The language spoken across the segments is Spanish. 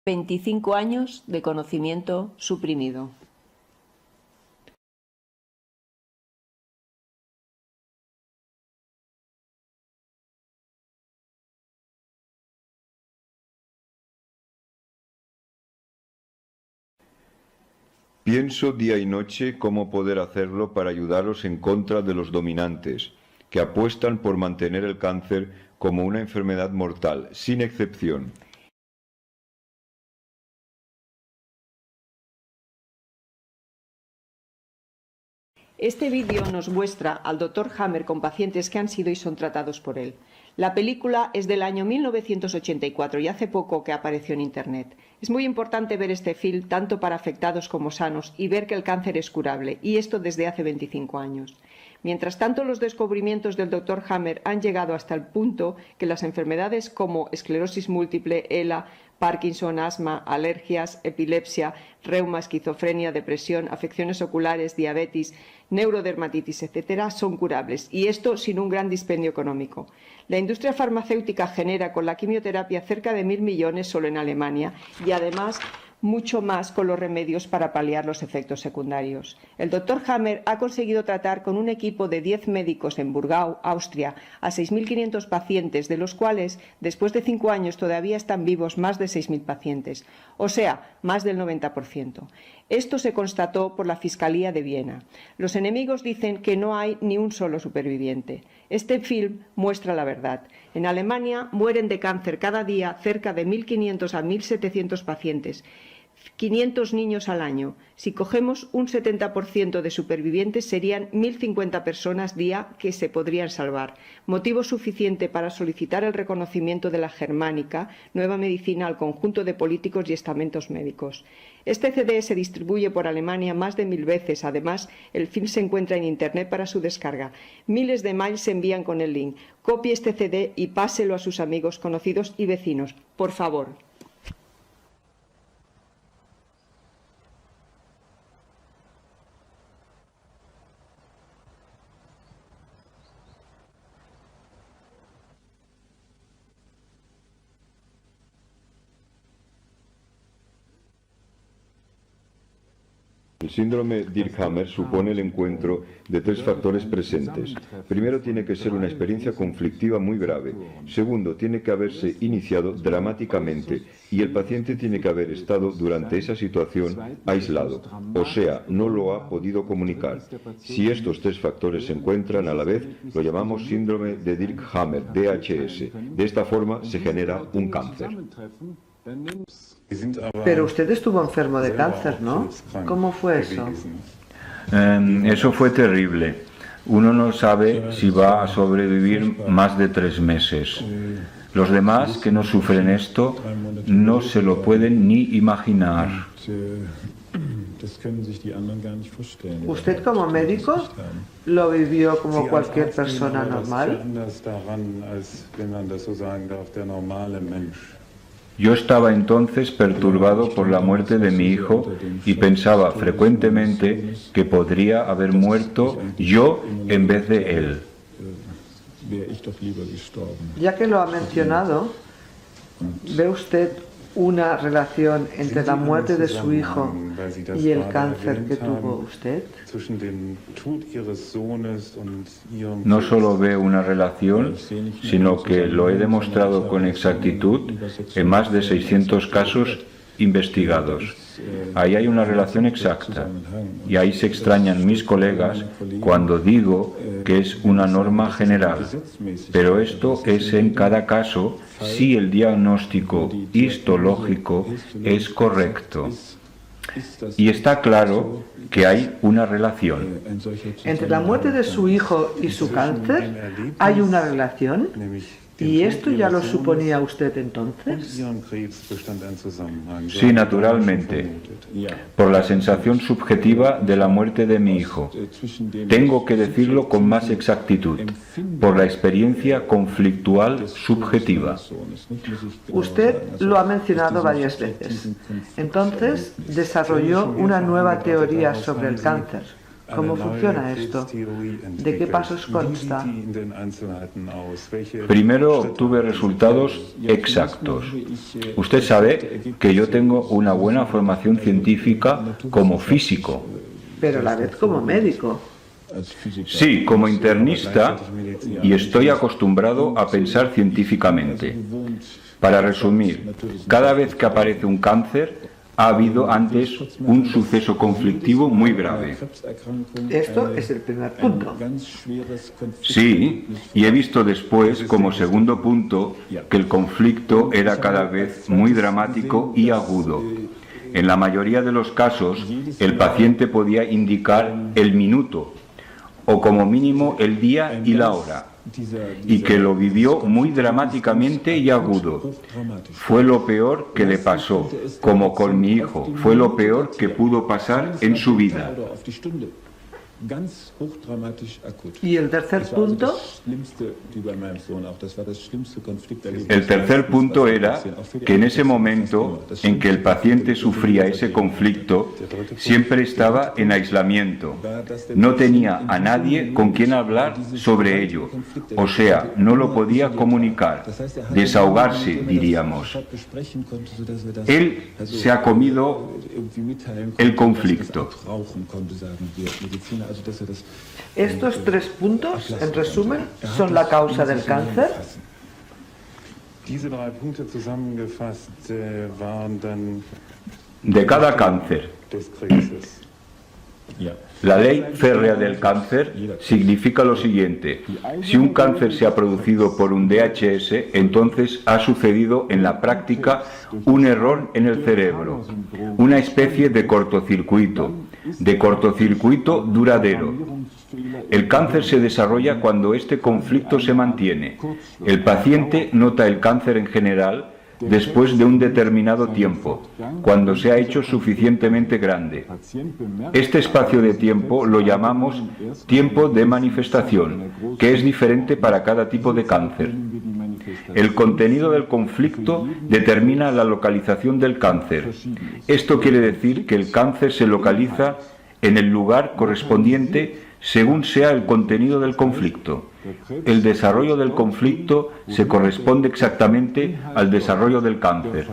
25 años de conocimiento suprimido. Pienso día y noche cómo poder hacerlo para ayudaros en contra de los dominantes, que apuestan por mantener el cáncer como una enfermedad mortal, sin excepción. Este vídeo nos muestra al Dr. Hammer con pacientes que han sido y son tratados por él. La película es del año 1984 y hace poco que apareció en Internet. Es muy importante ver este film tanto para afectados como sanos y ver que el cáncer es curable, y esto desde hace 25 años. Mientras tanto, los descubrimientos del Dr. Hammer han llegado hasta el punto que las enfermedades como esclerosis múltiple, ELA, Parkinson, asma, alergias, epilepsia, reuma, esquizofrenia, depresión, afecciones oculares, diabetes, neurodermatitis, etc., son curables, y esto sin un gran dispendio económico. La industria farmacéutica genera con la quimioterapia cerca de 1.000 millones solo en Alemania, y además mucho más con los remedios para paliar los efectos secundarios. El Dr. Hammer ha conseguido tratar con un equipo de 10 médicos en Burgau, Austria, a 6.500 pacientes, de los cuales, después de 5 años, todavía están vivos más de 6.000 pacientes, o sea, más del 90%. Esto se constató por la Fiscalía de Viena. Los enemigos dicen que no hay ni un solo superviviente. Este film muestra la verdad. En Alemania mueren de cáncer cada día cerca de 1.500 a 1.700 pacientes, 500 niños al año. Si cogemos un 70% de supervivientes, serían 1.050 personas día que se podrían salvar. Motivo suficiente para solicitar el reconocimiento de la Germánica, Nueva Medicina, al conjunto de políticos y estamentos médicos. Este CD se distribuye por Alemania más de 1000 veces. Además, el film se encuentra en Internet para su descarga. Miles de mails se envían con el link. Copie este CD y páselo a sus amigos, conocidos y vecinos. Por favor. El síndrome Dirkhammer supone el encuentro de 3 factores presentes. Primero, tiene que ser una experiencia conflictiva muy grave. Segundo, tiene que haberse iniciado dramáticamente y el paciente tiene que haber estado durante esa situación aislado, o sea, no lo ha podido comunicar. Si estos 3 factores se encuentran a la vez, lo llamamos síndrome de Dirkhammer, DHS. De esta forma se genera un cáncer. Pero usted estuvo enfermo de cáncer, ¿no? ¿Cómo fue eso? Eso fue terrible. Uno no sabe si va a sobrevivir más de 3 meses. Los demás que no sufren esto no se lo pueden ni imaginar. ¿Usted como médico lo vivió como cualquier persona normal? Yo estaba entonces perturbado por la muerte de mi hijo y pensaba frecuentemente que podría haber muerto yo en vez de él. Ya que lo ha mencionado, ¿ve usted una relación entre la muerte de su hijo y el cáncer que tuvo usted? No solo veo una relación, sino que lo he demostrado con exactitud en más de 600 casos investigados. Ahí hay una relación exacta, y ahí se extrañan mis colegas cuando digo que es una norma general. Pero esto es en cada caso si el diagnóstico histológico es correcto. Y está claro que hay una relación. ¿Entre la muerte de su hijo y su cáncer hay una relación? ¿Y esto ya lo suponía usted entonces? Sí, naturalmente, por la sensación subjetiva de la muerte de mi hijo. Tengo que decirlo con más exactitud, por la experiencia conflictual subjetiva. Usted lo ha mencionado varias veces. Entonces, desarrolló una nueva teoría sobre el cáncer. ¿Cómo funciona esto? ¿De qué pasos consta? Primero obtuve resultados exactos. Usted sabe que yo tengo una buena formación científica como físico. Pero a la vez como médico. Sí, como internista, y estoy acostumbrado a pensar científicamente. Para resumir, cada vez que aparece un cáncer, ha habido antes un suceso conflictivo muy grave. Esto es el primer punto. Sí, y he visto después, como segundo punto, que el conflicto era cada vez muy dramático y agudo. En la mayoría de los casos, el paciente podía indicar el minuto, o como mínimo el día y la hora, y que lo vivió muy dramáticamente y agudo. Fue lo peor que le pasó, como con mi hijo, fue lo peor que pudo pasar en su vida. ¿Y el tercer punto? El tercer punto era que en ese momento en que el paciente sufría ese conflicto, siempre estaba en aislamiento. No tenía a nadie con quien hablar sobre ello. O sea, no lo podía comunicar, desahogarse, diríamos. Él se ha comido el conflicto. Estos tres puntos, en resumen, son la causa del cáncer. De cada cáncer. La ley férrea del cáncer significa lo siguiente: si un cáncer se ha producido por un DHS, entonces ha sucedido en la práctica un error en el cerebro, una especie de cortocircuito duradero. El cáncer se desarrolla cuando este conflicto se mantiene. El paciente nota el cáncer en general después de un determinado tiempo, cuando se ha hecho suficientemente grande. Este espacio de tiempo lo llamamos tiempo de manifestación, que es diferente para cada tipo de cáncer. El contenido del conflicto determina la localización del cáncer. Esto quiere decir que el cáncer se localiza en el lugar correspondiente según sea el contenido del conflicto. El desarrollo del conflicto se corresponde exactamente al desarrollo del cáncer.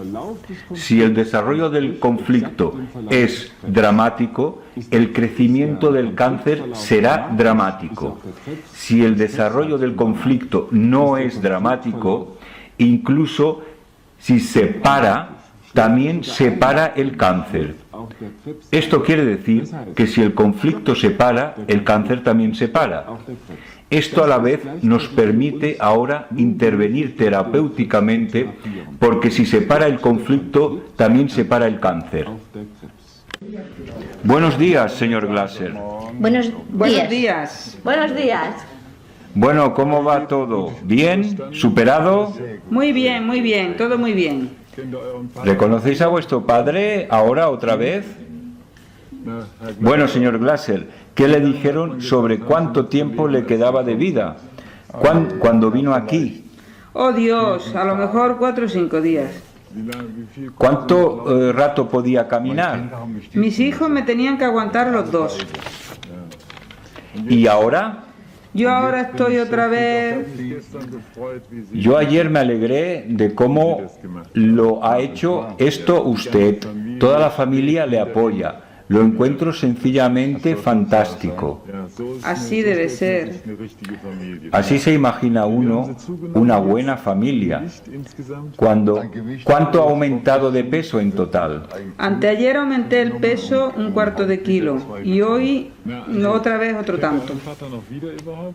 Si el desarrollo del conflicto es dramático, el crecimiento del cáncer será dramático. Si el desarrollo del conflicto no es dramático, incluso si se para, también se para el cáncer. Esto quiere decir que si el conflicto se para, el cáncer también se para. Esto a la vez nos permite ahora intervenir terapéuticamente, porque si se para el conflicto, también se para el cáncer. Buenos días, señor Glasser. Buenos días. Buenos días. Bueno, ¿cómo va todo? ¿Bien? ¿Superado? Muy bien, todo muy bien. ¿Reconocéis a vuestro padre ahora otra vez? Bueno, señor Glasser, ¿qué le dijeron sobre cuánto tiempo le quedaba de vida? ¿Cuándo vino aquí? Oh Dios, a lo mejor 4 o 5 días. ¿Cuánto rato podía caminar? Mis hijos me tenían que aguantar los dos. ¿Y ahora? Yo ahora estoy otra vez... Yo ayer me alegré de cómo lo ha hecho esto usted. Toda la familia le apoya. Lo encuentro sencillamente fantástico. Así debe ser. Así se imagina uno una buena familia. ¿Cuánto ha aumentado de peso en total? Anteayer aumenté el peso 1/4 kilo y hoy otra vez otro tanto.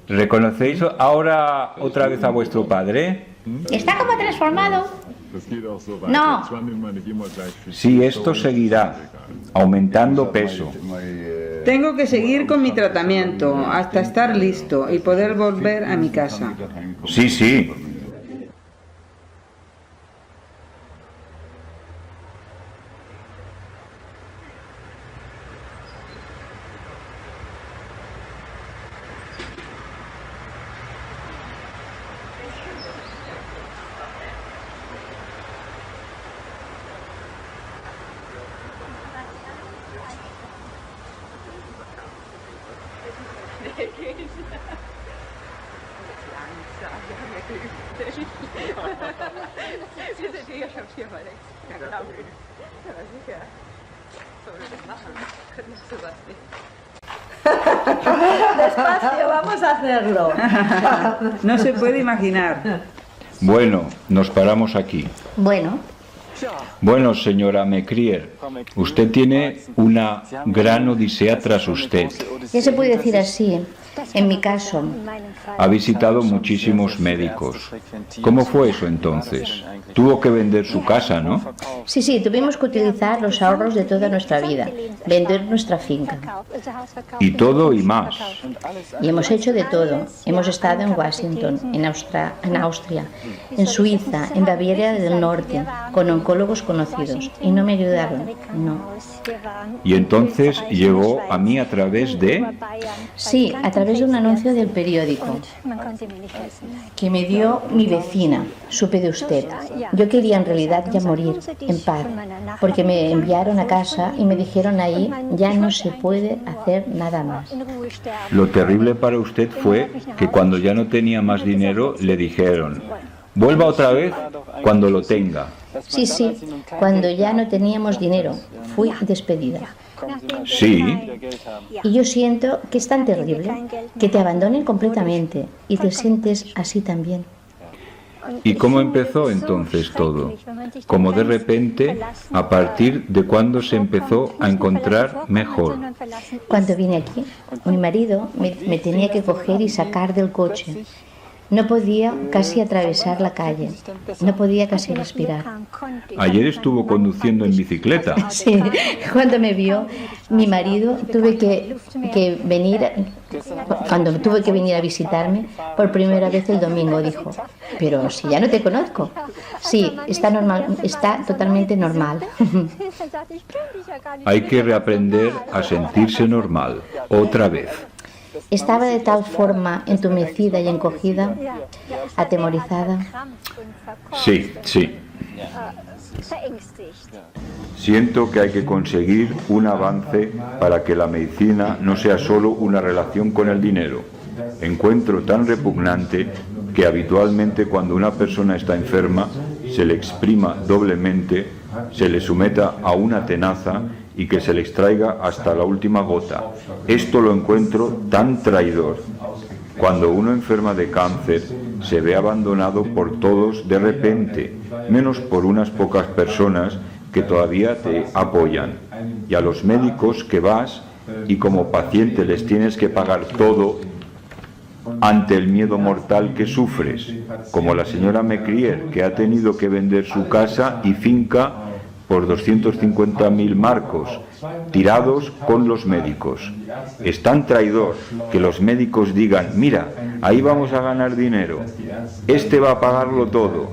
¿Reconocéis ahora otra vez a vuestro padre? ¿Está como transformado? No. Sí, esto seguirá, aumentando peso. Tengo que seguir con mi tratamiento hasta estar listo y poder volver a mi casa. Sí, sí. Despacio, vamos a hacerlo. No se puede imaginar. Bueno, nos paramos aquí. Bueno, señora Mecrier, usted tiene una gran odisea tras usted. Ya se puede decir así. En mi caso, Ha visitado muchísimos médicos. ¿Cómo fue eso entonces? Tuvo que vender su casa, ¿no? sí, tuvimos que utilizar los ahorros de toda nuestra vida, vender nuestra finca. Y todo y más. Y hemos hecho de todo. Hemos estado en Washington, en Austria, en Suiza, en Baviera del Norte, con oncólogos conocidos. Y no me ayudaron, no. Y entonces llegó a mí a través de... Sí, a través de un anuncio del periódico que me dio mi vecina. Supe de usted. Yo quería en realidad ya morir en paz, porque me enviaron a casa y me dijeron ahí ya no se puede hacer nada más. Lo terrible para usted fue que cuando ya no tenía más dinero le dijeron, vuelva otra vez cuando lo tenga. Sí, cuando ya no teníamos dinero, fui despedida. Sí, Y yo siento que es tan terrible que te abandonen completamente y te sientes así también. ¿y cómo empezó entonces todo? Como de repente, a partir de cuando se empezó a encontrar mejor. Cuando vine aquí, mi marido me tenía que coger y sacar del coche. No podía casi atravesar la calle, no podía casi respirar. Ayer estuvo conduciendo en bicicleta. Sí, cuando me vio mi marido tuve que venir, cuando tuve que venir a visitarme por primera vez el domingo, dijo, pero si ya no te conozco. Sí, está normal, está totalmente normal. Hay que reaprender a sentirse normal, otra vez. Estaba de tal forma entumecida y encogida, atemorizada. Sí. Siento que hay que conseguir un avance para que la medicina no sea solo una relación con el dinero. Encuentro tan repugnante que habitualmente cuando una persona está enferma se le exprima doblemente, se le someta a una tenaza y que se le extraiga hasta la última gota. Esto lo encuentro tan traidor. Cuando uno enferma de cáncer, se ve abandonado por todos de repente, menos por unas pocas personas que todavía te apoyan. Y a los médicos que vas y como paciente les tienes que pagar todo ante el miedo mortal que sufres, como la señora Mecrier, que ha tenido que vender su casa y finca por 250.000 marcos, tirados con los médicos. Es tan traidor que los médicos digan, mira, ahí vamos a ganar dinero, este va a pagarlo todo,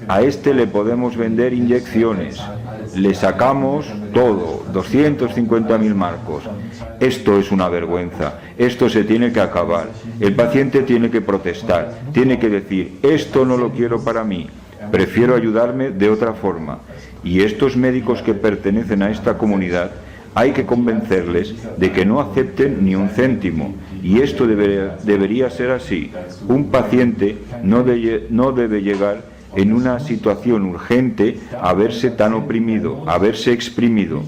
a este le podemos vender inyecciones, le sacamos todo, 250.000 marcos. Esto es una vergüenza, esto se tiene que acabar. El paciente tiene que protestar, tiene que decir, esto no lo quiero para mí, prefiero ayudarme de otra forma. Y estos médicos que pertenecen a esta comunidad hay que convencerles de que no acepten ni un céntimo. Y esto debería ser así. Un paciente no debe llegar en una situación urgente a verse tan oprimido, a verse exprimido.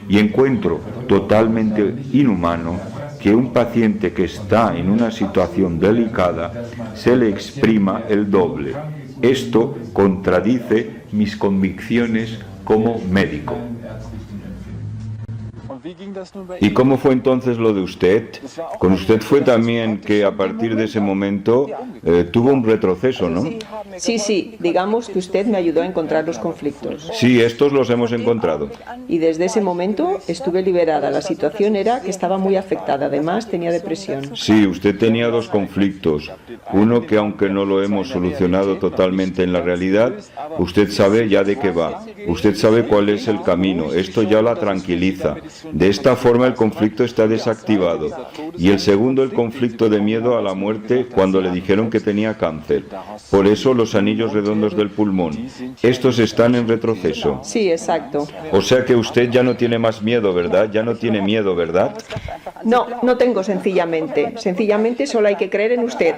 Y encuentro totalmente inhumano que un paciente que está en una situación delicada se le exprima el doble. Esto contradice mis convicciones como médico. ¿Y cómo fue entonces lo de usted? Con usted fue también que a partir de ese momento tuvo un retroceso, ¿no? Sí, digamos que usted me ayudó a encontrar los conflictos. Sí, estos los hemos encontrado. Y desde ese momento estuve liberada. La situación era que estaba muy afectada, además tenía depresión. Sí, usted tenía dos conflictos. Uno que aunque no lo hemos solucionado totalmente en la realidad, usted sabe ya de qué va. Usted sabe cuál es el camino. Esto ya la tranquiliza. De esta forma el conflicto está desactivado. Y el segundo, el conflicto de miedo a la muerte cuando le dijeron que tenía cáncer. Por eso los anillos redondos del pulmón. Estos están en retroceso. Sí, exacto. O sea que usted ya no tiene más miedo, ¿verdad? Ya no tiene miedo, ¿verdad? No, no tengo sencillamente. Sencillamente solo hay que creer en usted.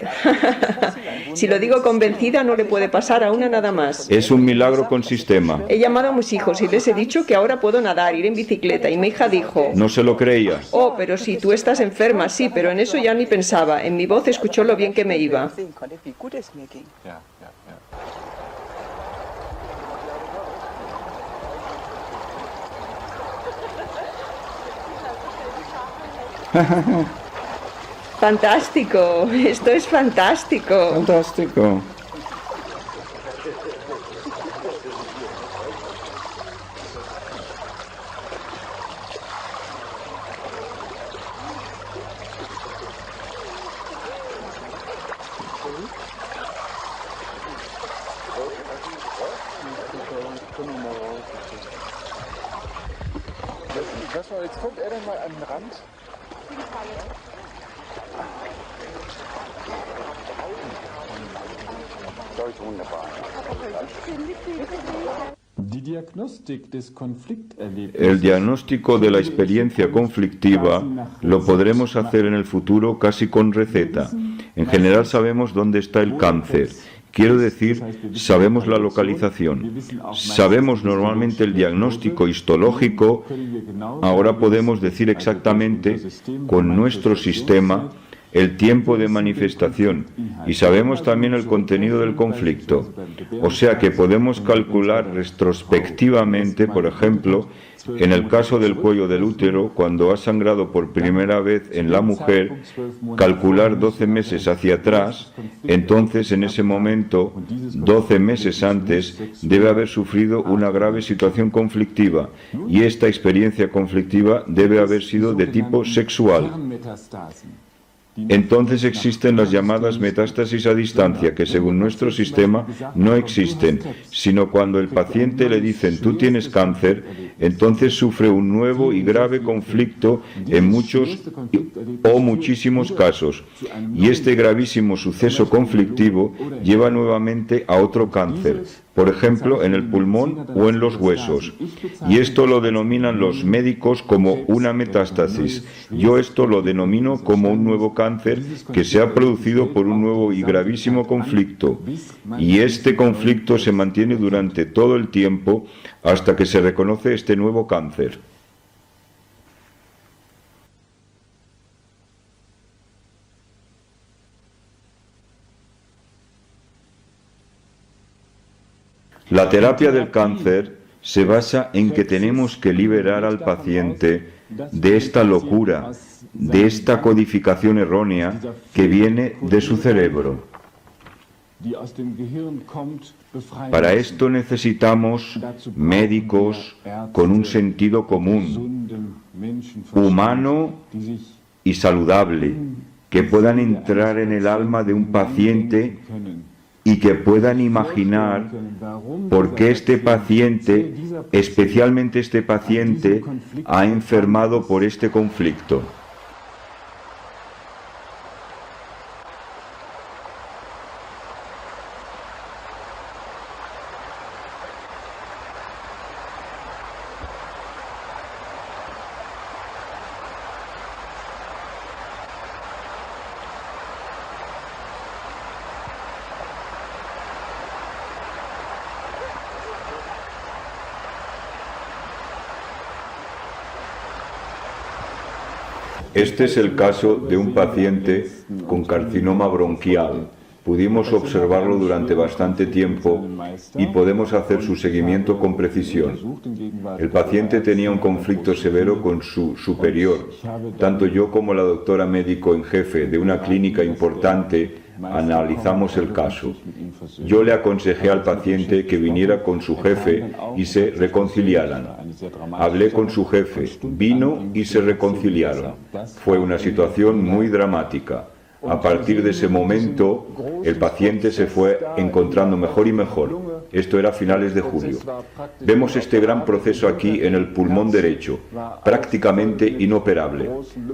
Si lo digo convencida, no le puede pasar a una nada más. Es un milagro con sistema. He llamado a mis hijos y les he dicho que ahora puedo nadar, ir en bicicleta, y mi hija dijo: No se lo creía. oh, pero si tú estás enferma, sí, pero en eso ya ni pensaba. En mi voz escuchó lo bien que me iba. Fantástico, esto es fantástico. Fantástico. Jetzt kommt er dann mal an den Rand. El diagnóstico de la experiencia conflictiva lo podremos hacer en el futuro casi con receta. En general sabemos dónde está el cáncer. Quiero decir, sabemos la localización, sabemos normalmente el diagnóstico histológico, ahora podemos decir exactamente con nuestro sistema el tiempo de manifestación y sabemos también el contenido del conflicto. O sea que podemos calcular retrospectivamente, por ejemplo, en el caso del cuello del útero, cuando ha sangrado por primera vez en la mujer, calcular 12 meses hacia atrás, entonces en ese momento, 12 meses antes, debe haber sufrido una grave situación conflictiva y esta experiencia conflictiva debe haber sido de tipo sexual. Entonces existen las llamadas metástasis a distancia, que según nuestro sistema no existen, sino cuando el paciente le dicen tú tienes cáncer, entonces sufre un nuevo y grave conflicto en muchos o muchísimos casos. Y este gravísimo suceso conflictivo lleva nuevamente a otro cáncer, por ejemplo, en el pulmón o en los huesos. Y esto lo denominan los médicos como una metástasis. Yo esto lo denomino como un nuevo cáncer que se ha producido por un nuevo y gravísimo conflicto. Y este conflicto se mantiene durante todo el tiempo hasta que se reconoce este nuevo cáncer. La terapia del cáncer se basa en que tenemos que liberar al paciente de esta locura, de esta codificación errónea que viene de su cerebro. Para esto necesitamos médicos con un sentido común, humano y saludable, que puedan entrar en el alma de un paciente y que puedan imaginar por qué este paciente, especialmente este paciente, ha enfermado por este conflicto. Este es el caso de un paciente con carcinoma bronquial. Pudimos observarlo durante bastante tiempo y podemos hacer su seguimiento con precisión. El paciente tenía un conflicto severo con su superior. Tanto yo como la doctora médico en jefe de una clínica importante analizamos el caso. Yo le aconsejé al paciente que viniera con su jefe y se reconciliaran. Hablé con su jefe, vino y se reconciliaron. Fue una situación muy dramática. A partir de ese momento, el paciente se fue encontrando mejor y mejor. Esto era a finales de julio. Vemos este gran proceso aquí en el pulmón derecho, prácticamente inoperable.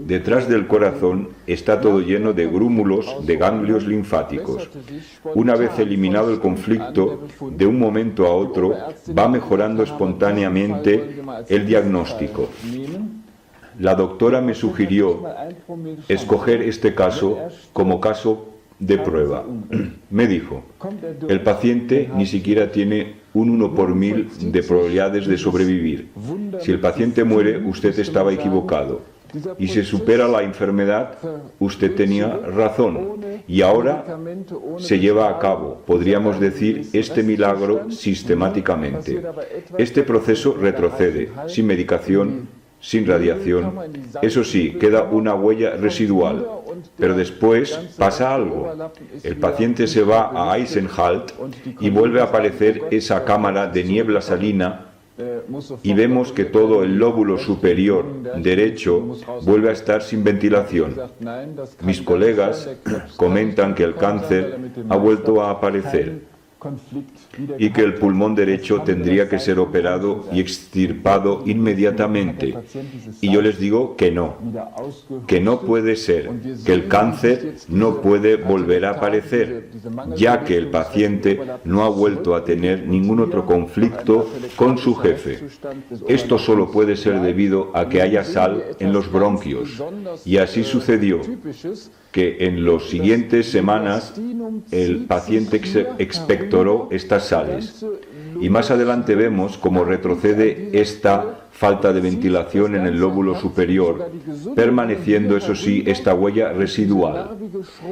Detrás del corazón está todo lleno de grúmulos, de ganglios linfáticos. Una vez eliminado el conflicto, de un momento a otro va mejorando espontáneamente el diagnóstico. La doctora me sugirió escoger este caso como caso de prueba. Me dijo, el paciente ni siquiera tiene un 1 por 1000 de probabilidades de sobrevivir. Si el paciente muere, usted estaba equivocado. Y si supera la enfermedad, usted tenía razón. Y ahora se lleva a cabo, podríamos decir, este milagro sistemáticamente. Este proceso retrocede, sin medicación, sin radiación. Eso sí, queda una huella residual, pero después pasa algo. El paciente se va a Eisenhalt y vuelve a aparecer esa cámara de niebla salina y vemos que todo el lóbulo superior derecho vuelve a estar sin ventilación. Mis colegas comentan que el cáncer ha vuelto a aparecer y que el pulmón derecho tendría que ser operado y extirpado inmediatamente. Y yo les digo que no puede ser, que el cáncer no puede volver a aparecer, ya que el paciente no ha vuelto a tener ningún otro conflicto con su jefe. Esto solo puede ser debido a que haya sal en los bronquios. Y así sucedió, que en las siguientes semanas el paciente expectoró estas sales. Y más adelante vemos cómo retrocede esta falta de ventilación en el lóbulo superior, permaneciendo, eso sí, esta huella residual.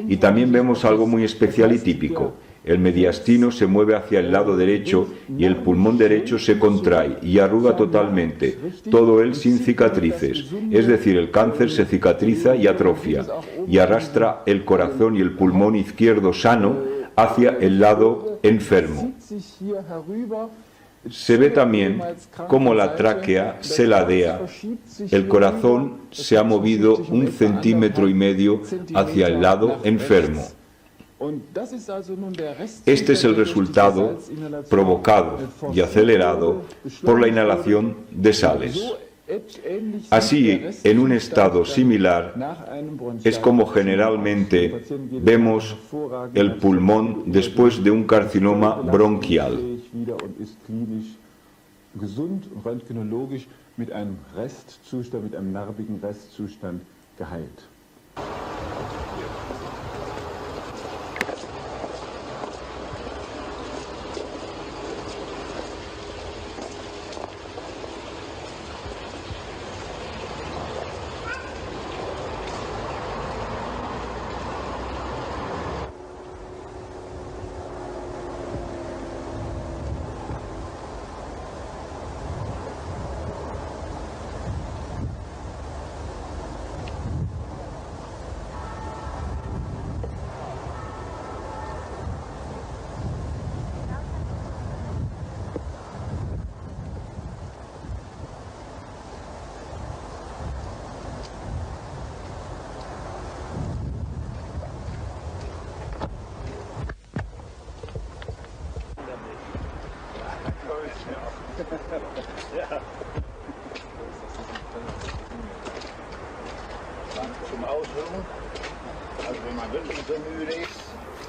Y también vemos algo muy especial y típico. El mediastino se mueve hacia el lado derecho y el pulmón derecho se contrae y arruga totalmente, todo él sin cicatrices. Es decir, el cáncer se cicatriza y atrofia y arrastra el corazón y el pulmón izquierdo sano hacia el lado enfermo. Se ve también cómo la tráquea se ladea, el corazón se ha movido 1,5 centímetros hacia el lado enfermo. Este es el resultado provocado y acelerado por la inhalación de sales. Así, en un estado similar, es como generalmente vemos el pulmón después de un carcinoma bronquial.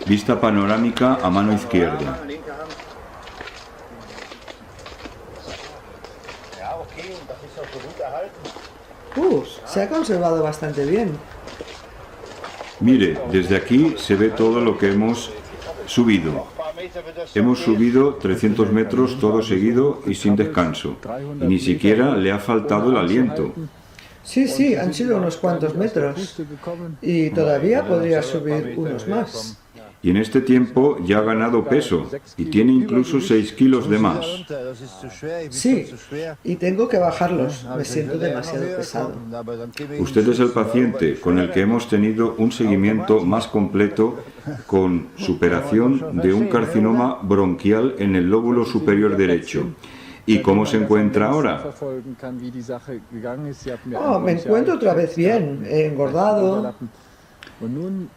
Vista panorámica a mano izquierda. Se ha conservado bastante bien. Mire, desde aquí se ve todo lo que hemos subido. Hemos subido 300 metros todo seguido y sin descanso. Y ni siquiera le ha faltado el aliento. Sí, han sido unos cuantos metros. Y todavía podría subir unos más. Y en este tiempo ya ha ganado peso y tiene incluso 6 kilos de más. Sí, y tengo que bajarlos. Me siento demasiado pesado. Usted es el paciente con el que hemos tenido un seguimiento más completo con superación de un carcinoma bronquial en el lóbulo superior derecho. ¿Y cómo se encuentra ahora? Me encuentro otra vez bien. He engordado.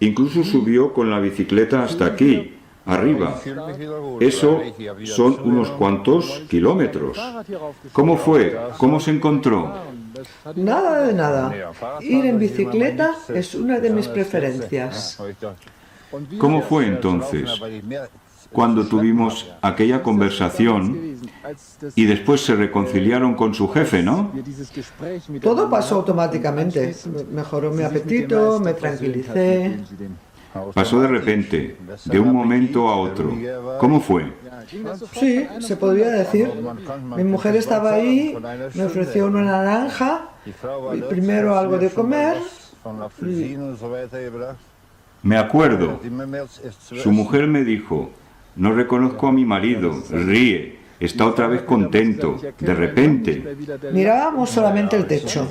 Incluso subió con la bicicleta hasta aquí. arriba. Eso son unos cuantos kilómetros. ¿Cómo fue? ¿Cómo se encontró? Nada de nada. Ir en bicicleta es una de mis preferencias. ¿Cómo fue entonces? Cuando tuvimos aquella conversación y después se reconciliaron con su jefe, ¿no? Todo pasó automáticamente. Mejoró mi apetito, me tranquilicé. Pasó de repente, de un momento a otro. ¿Cómo fue? Sí, se podría decir. Mi mujer estaba ahí, me ofreció una naranja, y primero algo de comer. Me acuerdo. Su mujer me dijo, no reconozco a mi marido, ríe, está otra vez contento, de repente. Mirábamos solamente el techo.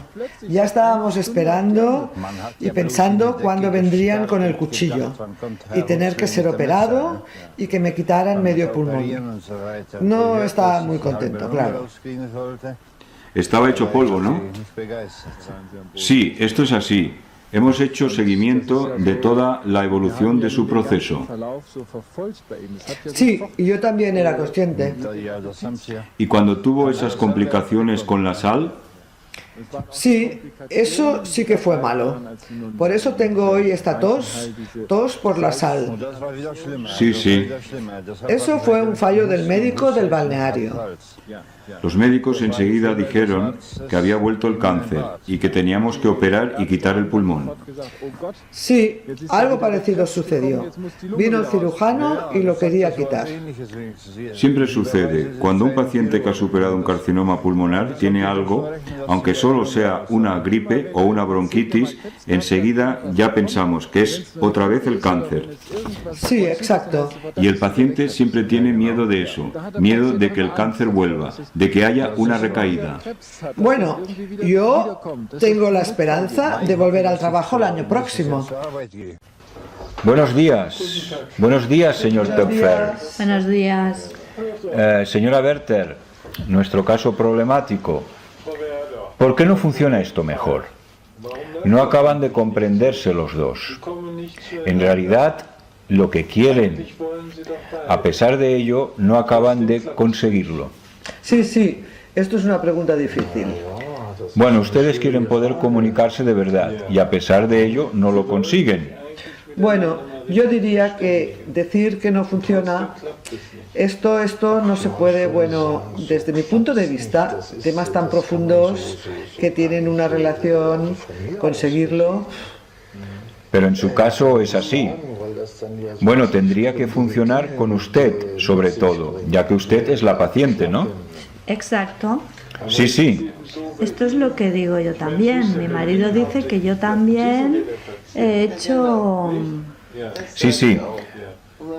Ya estábamos esperando y pensando cuándo vendrían con el cuchillo y tener que ser operado y que me quitaran medio pulmón. No estaba muy contento, claro. Estaba hecho polvo, ¿no? Sí, esto es así. Hemos hecho seguimiento de toda la evolución de su proceso. Sí, y yo también era consciente. ¿Y cuando tuvo esas complicaciones con la sal? Sí, eso sí que fue malo. Por eso tengo hoy esta tos por la sal. Sí, sí. Eso fue un fallo del médico del balneario. Los médicos enseguida dijeron que había vuelto el cáncer y que teníamos que operar y quitar el pulmón. Sí, algo parecido sucedió. Vino el cirujano y lo quería quitar. Siempre sucede, cuando un paciente que ha superado un carcinoma pulmonar tiene algo, aunque solo sea una gripe o una bronquitis, enseguida ya pensamos que es otra vez el cáncer. Sí, exacto. Y el paciente siempre tiene miedo de eso, miedo de que el cáncer vuelva, de que haya una recaída. Bueno, yo tengo la esperanza de volver al trabajo el año próximo. Buenos días, señor Töpfer. Buenos días. Señora Werther, nuestro caso problemático. ¿Por qué no funciona esto mejor? No acaban de comprenderse los dos. En realidad, lo que quieren, a pesar de ello, no acaban de conseguirlo. Sí, esto es una pregunta difícil. Bueno, ustedes quieren poder comunicarse de verdad y a pesar de ello no lo consiguen. Bueno, yo diría que decir que no funciona, esto no se puede, bueno, desde mi punto de vista, temas tan profundos que tienen una relación, conseguirlo. Pero en su caso es así. Bueno, tendría que funcionar con usted, sobre todo, ya que usted es la paciente, ¿no? Exacto. Sí. Esto es lo que digo yo también. Mi marido dice que yo también he hecho... Sí.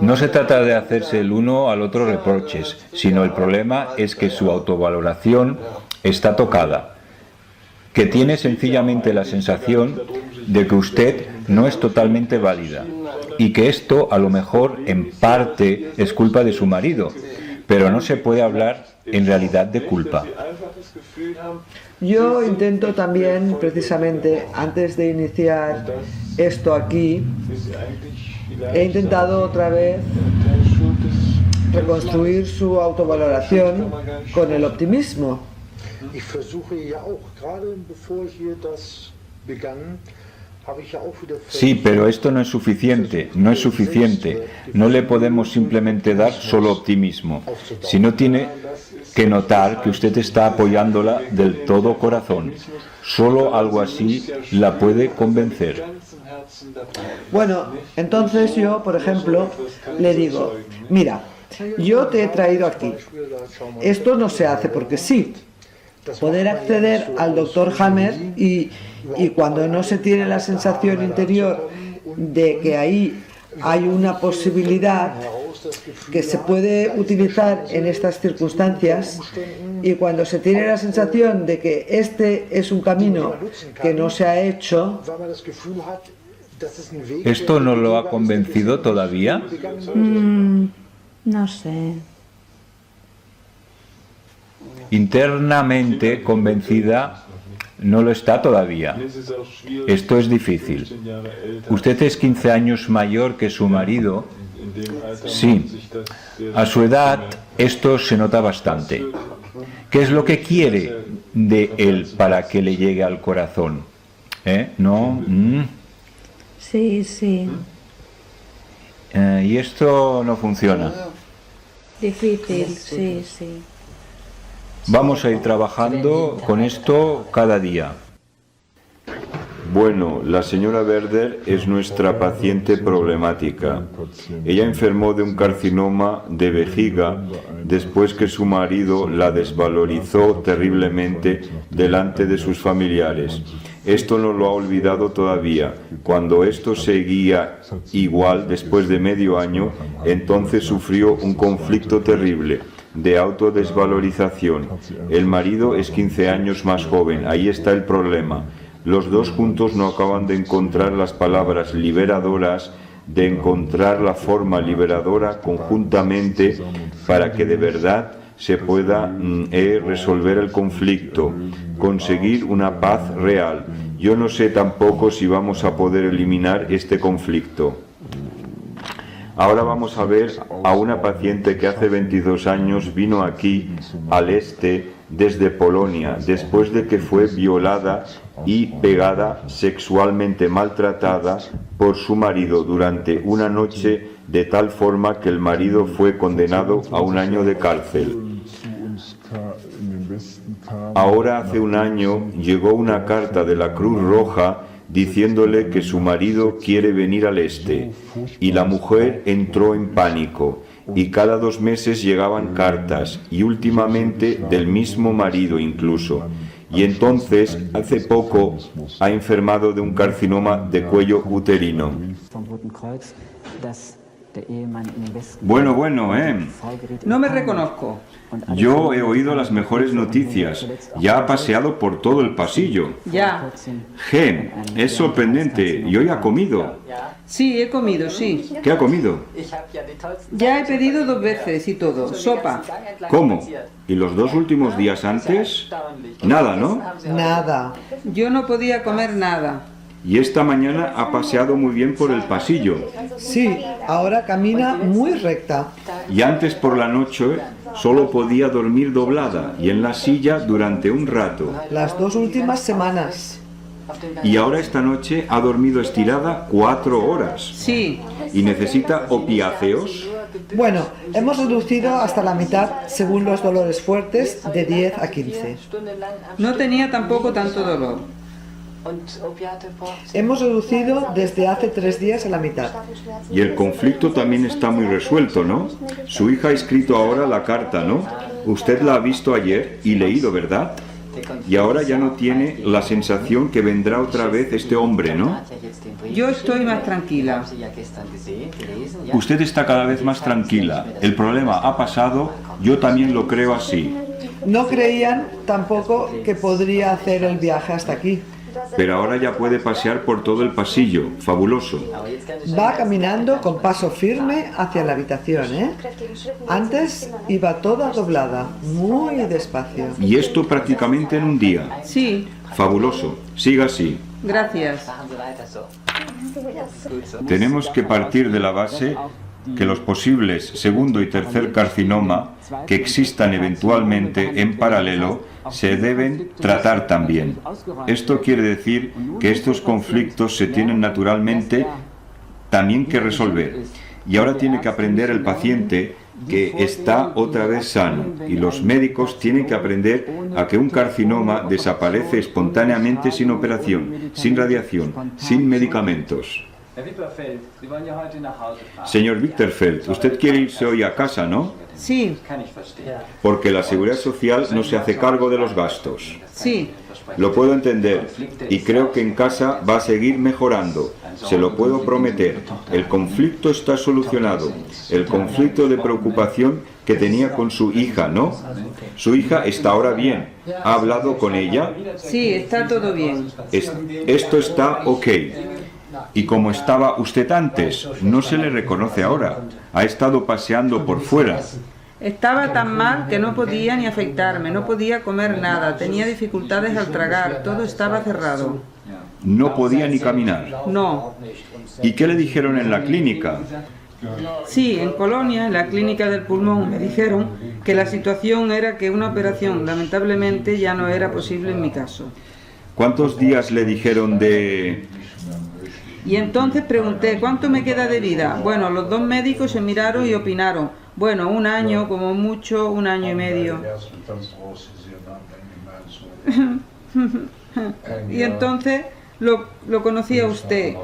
No se trata de hacerse el uno al otro reproches, sino el problema es que su autovaloración está tocada, que tiene sencillamente la sensación de que usted no es totalmente válida y que esto a lo mejor en parte es culpa de su marido, pero no se puede hablar en realidad de culpa. Yo intento también, precisamente, antes de iniciar esto aquí, he intentado otra vez reconstruir su autovaloración con el optimismo. Sí, pero esto no es suficiente. No le podemos simplemente dar solo optimismo, sino tiene que notar que usted está apoyándola del todo corazón. Solo algo así la puede convencer. Bueno, entonces yo, por ejemplo, le digo, mira, yo te he traído aquí. Esto no se hace porque sí. Poder acceder al Dr. Hammer y cuando no se tiene la sensación interior de que ahí hay una posibilidad que se puede utilizar en estas circunstancias y cuando se tiene la sensación de que este es un camino que no se ha hecho. ¿Esto no lo ha convencido todavía? No sé. Internamente convencida no lo está todavía. Esto es difícil. Usted es 15 años mayor que su marido Sí, a su edad esto se nota bastante. ¿Qué es lo que quiere de él para que le llegue al corazón? ¿No? Sí, sí. Y esto no funciona. Difícil, sí, sí. Vamos a ir trabajando con esto cada día. Bueno, la señora Werder es nuestra paciente problemática. Ella enfermó de un carcinoma de vejiga después que su marido la desvalorizó terriblemente delante de sus familiares. Esto no lo ha olvidado todavía. Cuando esto seguía igual después de medio año, entonces sufrió un conflicto terrible de autodesvalorización. El marido es 15 años más joven. Ahí está el problema. Los dos juntos no acaban de encontrar las palabras liberadoras, de encontrar la forma liberadora conjuntamente para que de verdad se pueda resolver el conflicto, conseguir una paz real. Yo no sé tampoco si vamos a poder eliminar este conflicto. Ahora vamos a ver a una paciente que hace 22 años vino aquí al este desde Polonia, después de que fue violada y pegada, sexualmente maltratada por su marido durante una noche, de tal forma que el marido fue condenado a 1 año de cárcel. Ahora hace 1 año llegó una carta de la Cruz Roja diciéndole que su marido quiere venir al este, y la mujer entró en pánico, y cada 2 meses llegaban cartas, y últimamente del mismo marido incluso. Y entonces, hace poco, ha enfermado de un carcinoma de cuello uterino. Bueno, No me reconozco. yo he oído las mejores noticias. Ya ha paseado por todo el pasillo. Ya. Es sorprendente. ¿Y hoy ha comido? Sí, he comido, sí. ¿Qué ha comido? Ya he pedido 2 veces y todo. Sopa. ¿Cómo? ¿Y los 2 últimos días antes? Nada, ¿no? Nada. Yo no podía comer nada. Y esta mañana ha paseado muy bien por el pasillo. Sí, ahora camina muy recta. Y antes por la noche solo podía dormir doblada y en la silla durante un rato. Las 2 últimas semanas. Y ahora esta noche ha dormido estirada 4 horas. Sí. ¿Y necesita opiáceos? Bueno, hemos reducido hasta la mitad, según los dolores fuertes, de 10 a 15. No tenía tampoco tanto dolor. Hemos reducido desde hace 3 días a la mitad. Y el conflicto también está muy resuelto, ¿no? Su hija ha escrito ahora la carta, ¿no? Usted la ha visto ayer y leído, ¿verdad? Y ahora ya no tiene la sensación que vendrá otra vez este hombre, ¿no? Yo estoy más tranquila. Usted está cada vez más tranquila. El problema ha pasado, yo también lo creo así. No creían tampoco que podría hacer el viaje hasta aquí. Pero ahora ya puede pasear por todo el pasillo. Fabuloso. Va caminando con paso firme hacia la habitación, ¿eh? Antes iba toda doblada, muy despacio. Y esto prácticamente en un día. Sí. Fabuloso. Siga así. Gracias. Tenemos que partir de la base que los posibles segundo y tercer carcinoma que existan eventualmente en paralelo se deben tratar también. Esto quiere decir que estos conflictos se tienen naturalmente también que resolver. Y ahora tiene que aprender el paciente que está otra vez sano. Y los médicos tienen que aprender a que un carcinoma desaparece espontáneamente sin operación, sin radiación, sin medicamentos. Señor Wichterfeld, usted quiere irse hoy a casa, ¿no? Sí. Porque la Seguridad Social no se hace cargo de los gastos. Sí. Lo puedo entender y creo que en casa va a seguir mejorando. Se lo puedo prometer. El conflicto está solucionado. El conflicto de preocupación que tenía con su hija, ¿no? Su hija está ahora bien. ¿Ha hablado con ella? Sí, está todo bien. Esto está ok. Y como estaba usted antes, no se le reconoce ahora. Ha estado paseando por fuera. Estaba tan mal que no podía ni afeitarme, no podía comer nada, tenía dificultades al tragar, todo estaba cerrado. No podía ni caminar. No. ¿Y qué le dijeron en la clínica? Sí, en Colonia, en la clínica del pulmón, me dijeron que la situación era que una operación, lamentablemente, ya no era posible en mi caso. ¿Cuántos días le dijeron de...? Y entonces pregunté, ¿cuánto me queda de vida? Bueno, los dos médicos se miraron y opinaron, bueno, 1 año, como mucho, 1 año y medio. Y entonces lo conocí a usted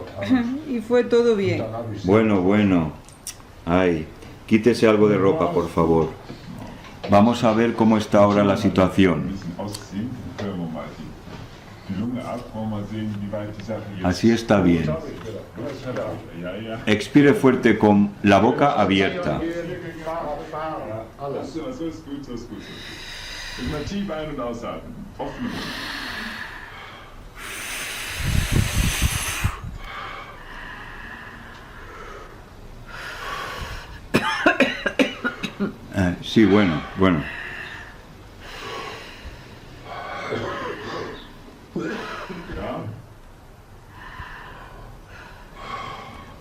y fue todo bien. Bueno. Ay, quítese algo de ropa, por favor. Vamos a ver cómo está ahora la situación. Así está bien. Expire fuerte con la boca abierta. Sí, bueno.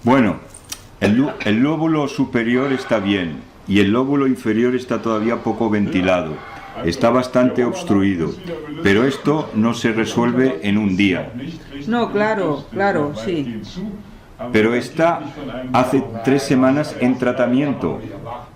Bueno, el lóbulo superior está bien y el lóbulo inferior está todavía poco ventilado. Está bastante obstruido, pero esto no se resuelve en un día. No, claro, sí. Pero está hace 3 semanas en tratamiento,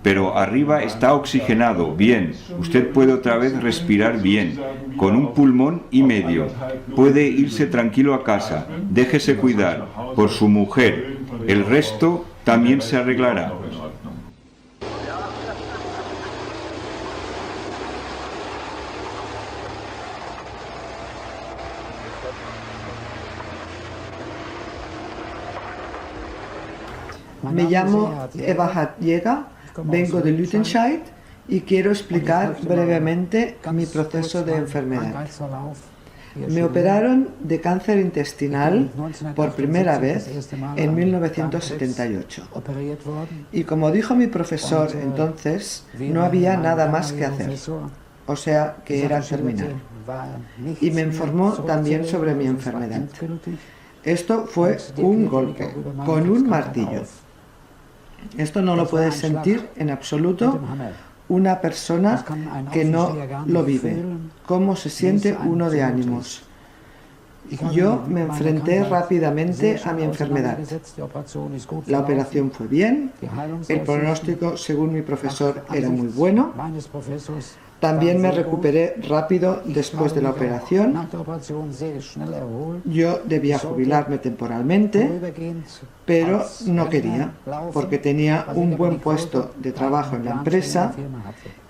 pero arriba está oxigenado, bien. Usted puede otra vez respirar bien, con 1,5 pulmones. Puede irse tranquilo a casa, déjese cuidar por su mujer. El resto también se arreglará. Me llamo Eva Hatjega, vengo de Lüdenscheid y quiero explicar brevemente mi proceso de enfermedad. Me operaron de cáncer intestinal por primera vez en 1978. Y como dijo mi profesor entonces, no había nada más que hacer, o sea que era terminal. Y me informó también sobre mi enfermedad. Esto fue un golpe, con un martillo. Esto no lo puede sentir en absoluto una persona que no lo vive. ¿Cómo se siente uno de ánimos? Yo me enfrenté rápidamente a mi enfermedad. La operación fue bien, el pronóstico, según mi profesor, era muy bueno. También me recuperé rápido después de la operación. Yo debía jubilarme temporalmente, pero no quería, porque tenía un buen puesto de trabajo en la empresa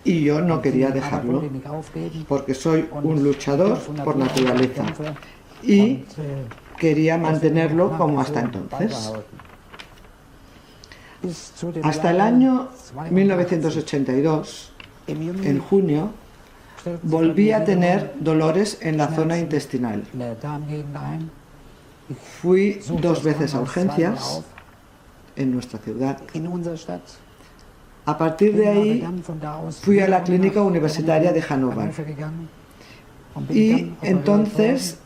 y yo no quería dejarlo, porque soy un luchador por naturaleza y quería mantenerlo como hasta entonces. Hasta el año 1982, en junio, volví a tener dolores en la zona intestinal. Fui 2 veces a urgencias en nuestra ciudad. A partir de ahí fui a la clínica universitaria de Hannover. Y entonces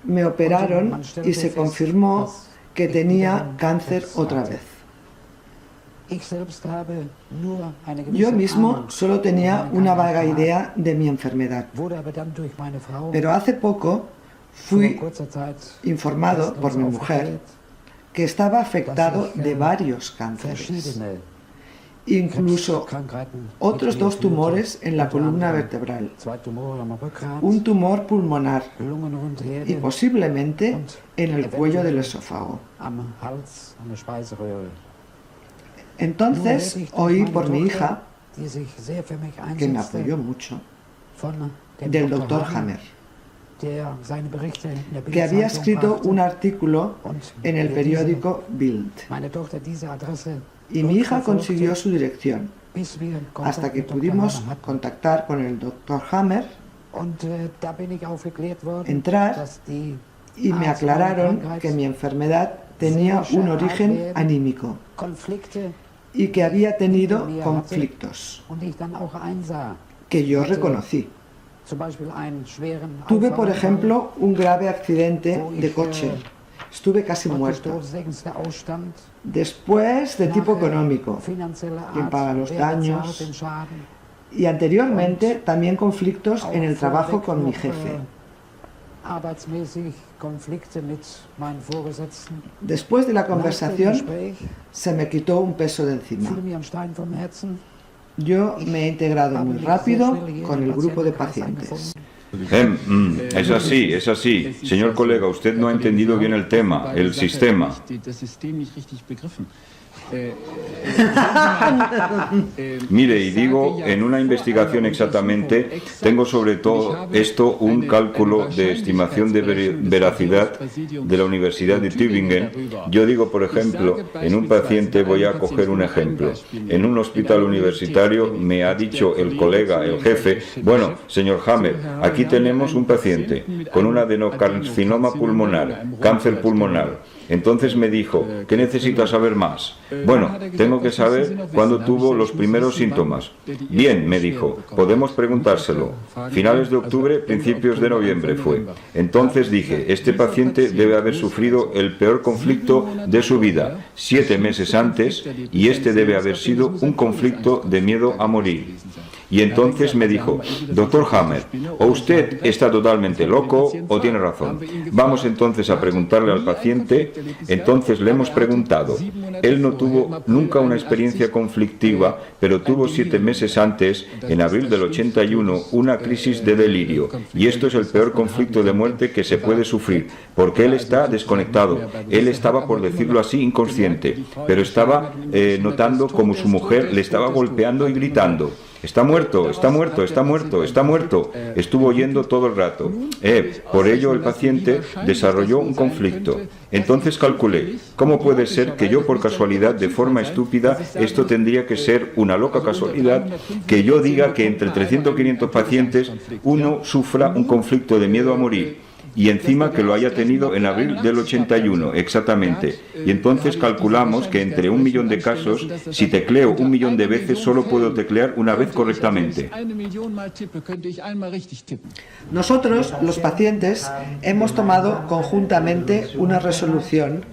me operaron y se confirmó que tenía cáncer otra vez. Yo mismo solo tenía una vaga idea de mi enfermedad, pero hace poco fui informado por mi mujer que estaba afectado de varios cánceres, incluso otros 2 tumores en la columna vertebral, un tumor pulmonar y posiblemente en el cuello del esófago. Entonces oí por mi hija, que me apoyó mucho, del Dr. Hammer, que había escrito un artículo en el periódico Bild. Y mi hija consiguió su dirección, hasta que pudimos contactar con el Dr. Hammer, entrar y me aclararon que mi enfermedad tenía un origen anímico y que había tenido conflictos que yo reconocí. Tuve, por ejemplo, un grave accidente de coche estuve casi muerto. Después, de tipo económico, quién paga los daños, y anteriormente también conflictos en el trabajo con mi jefe. Después de la conversación se me quitó un peso de encima. Yo me he integrado muy rápido con el grupo de pacientes. Es así. Señor colega, usted no ha entendido bien el tema, el sistema. Mire, y digo, en una investigación exactamente, tengo sobre todo esto un cálculo de estimación de veracidad de la Universidad de Tübingen. Yo digo, por ejemplo, en un paciente, voy a coger un ejemplo, en un hospital universitario me ha dicho el colega, el jefe, bueno, señor Hammer, aquí tenemos un paciente con un adenocarcinoma pulmonar, cáncer pulmonar. Entonces me dijo, ¿qué necesita saber más? Bueno, tengo que saber cuándo tuvo los primeros síntomas. Bien, me dijo, podemos preguntárselo. Finales de octubre, principios de noviembre fue. Entonces dije, este paciente debe haber sufrido el peor conflicto de su vida, 7 meses antes, y este debe haber sido un conflicto de miedo a morir. Y entonces me dijo, doctor Hammer, o usted está totalmente loco o tiene razón. Vamos entonces a preguntarle al paciente. Entonces le hemos preguntado. Él no tuvo nunca una experiencia conflictiva, pero tuvo 7 meses antes, en abril del 81, una crisis de delirio. Y esto es el peor conflicto de muerte que se puede sufrir, porque él está desconectado. Él estaba, por decirlo así, inconsciente, pero estaba notando como su mujer le estaba golpeando y gritando. Está muerto, está muerto, está muerto, está muerto. Estuvo oyendo todo el rato. Por ello el paciente desarrolló un conflicto. Entonces calculé, ¿cómo puede ser que yo por casualidad, de forma estúpida, esto tendría que ser una loca casualidad, que yo diga que entre 300 o 500 pacientes uno sufra un conflicto de miedo a morir? Y encima que lo haya tenido en abril del 81, exactamente. Y entonces calculamos que entre 1 millón de casos, si tecleo 1 millón de veces, solo puedo teclear una vez correctamente. Nosotros, los pacientes, hemos tomado conjuntamente una resolución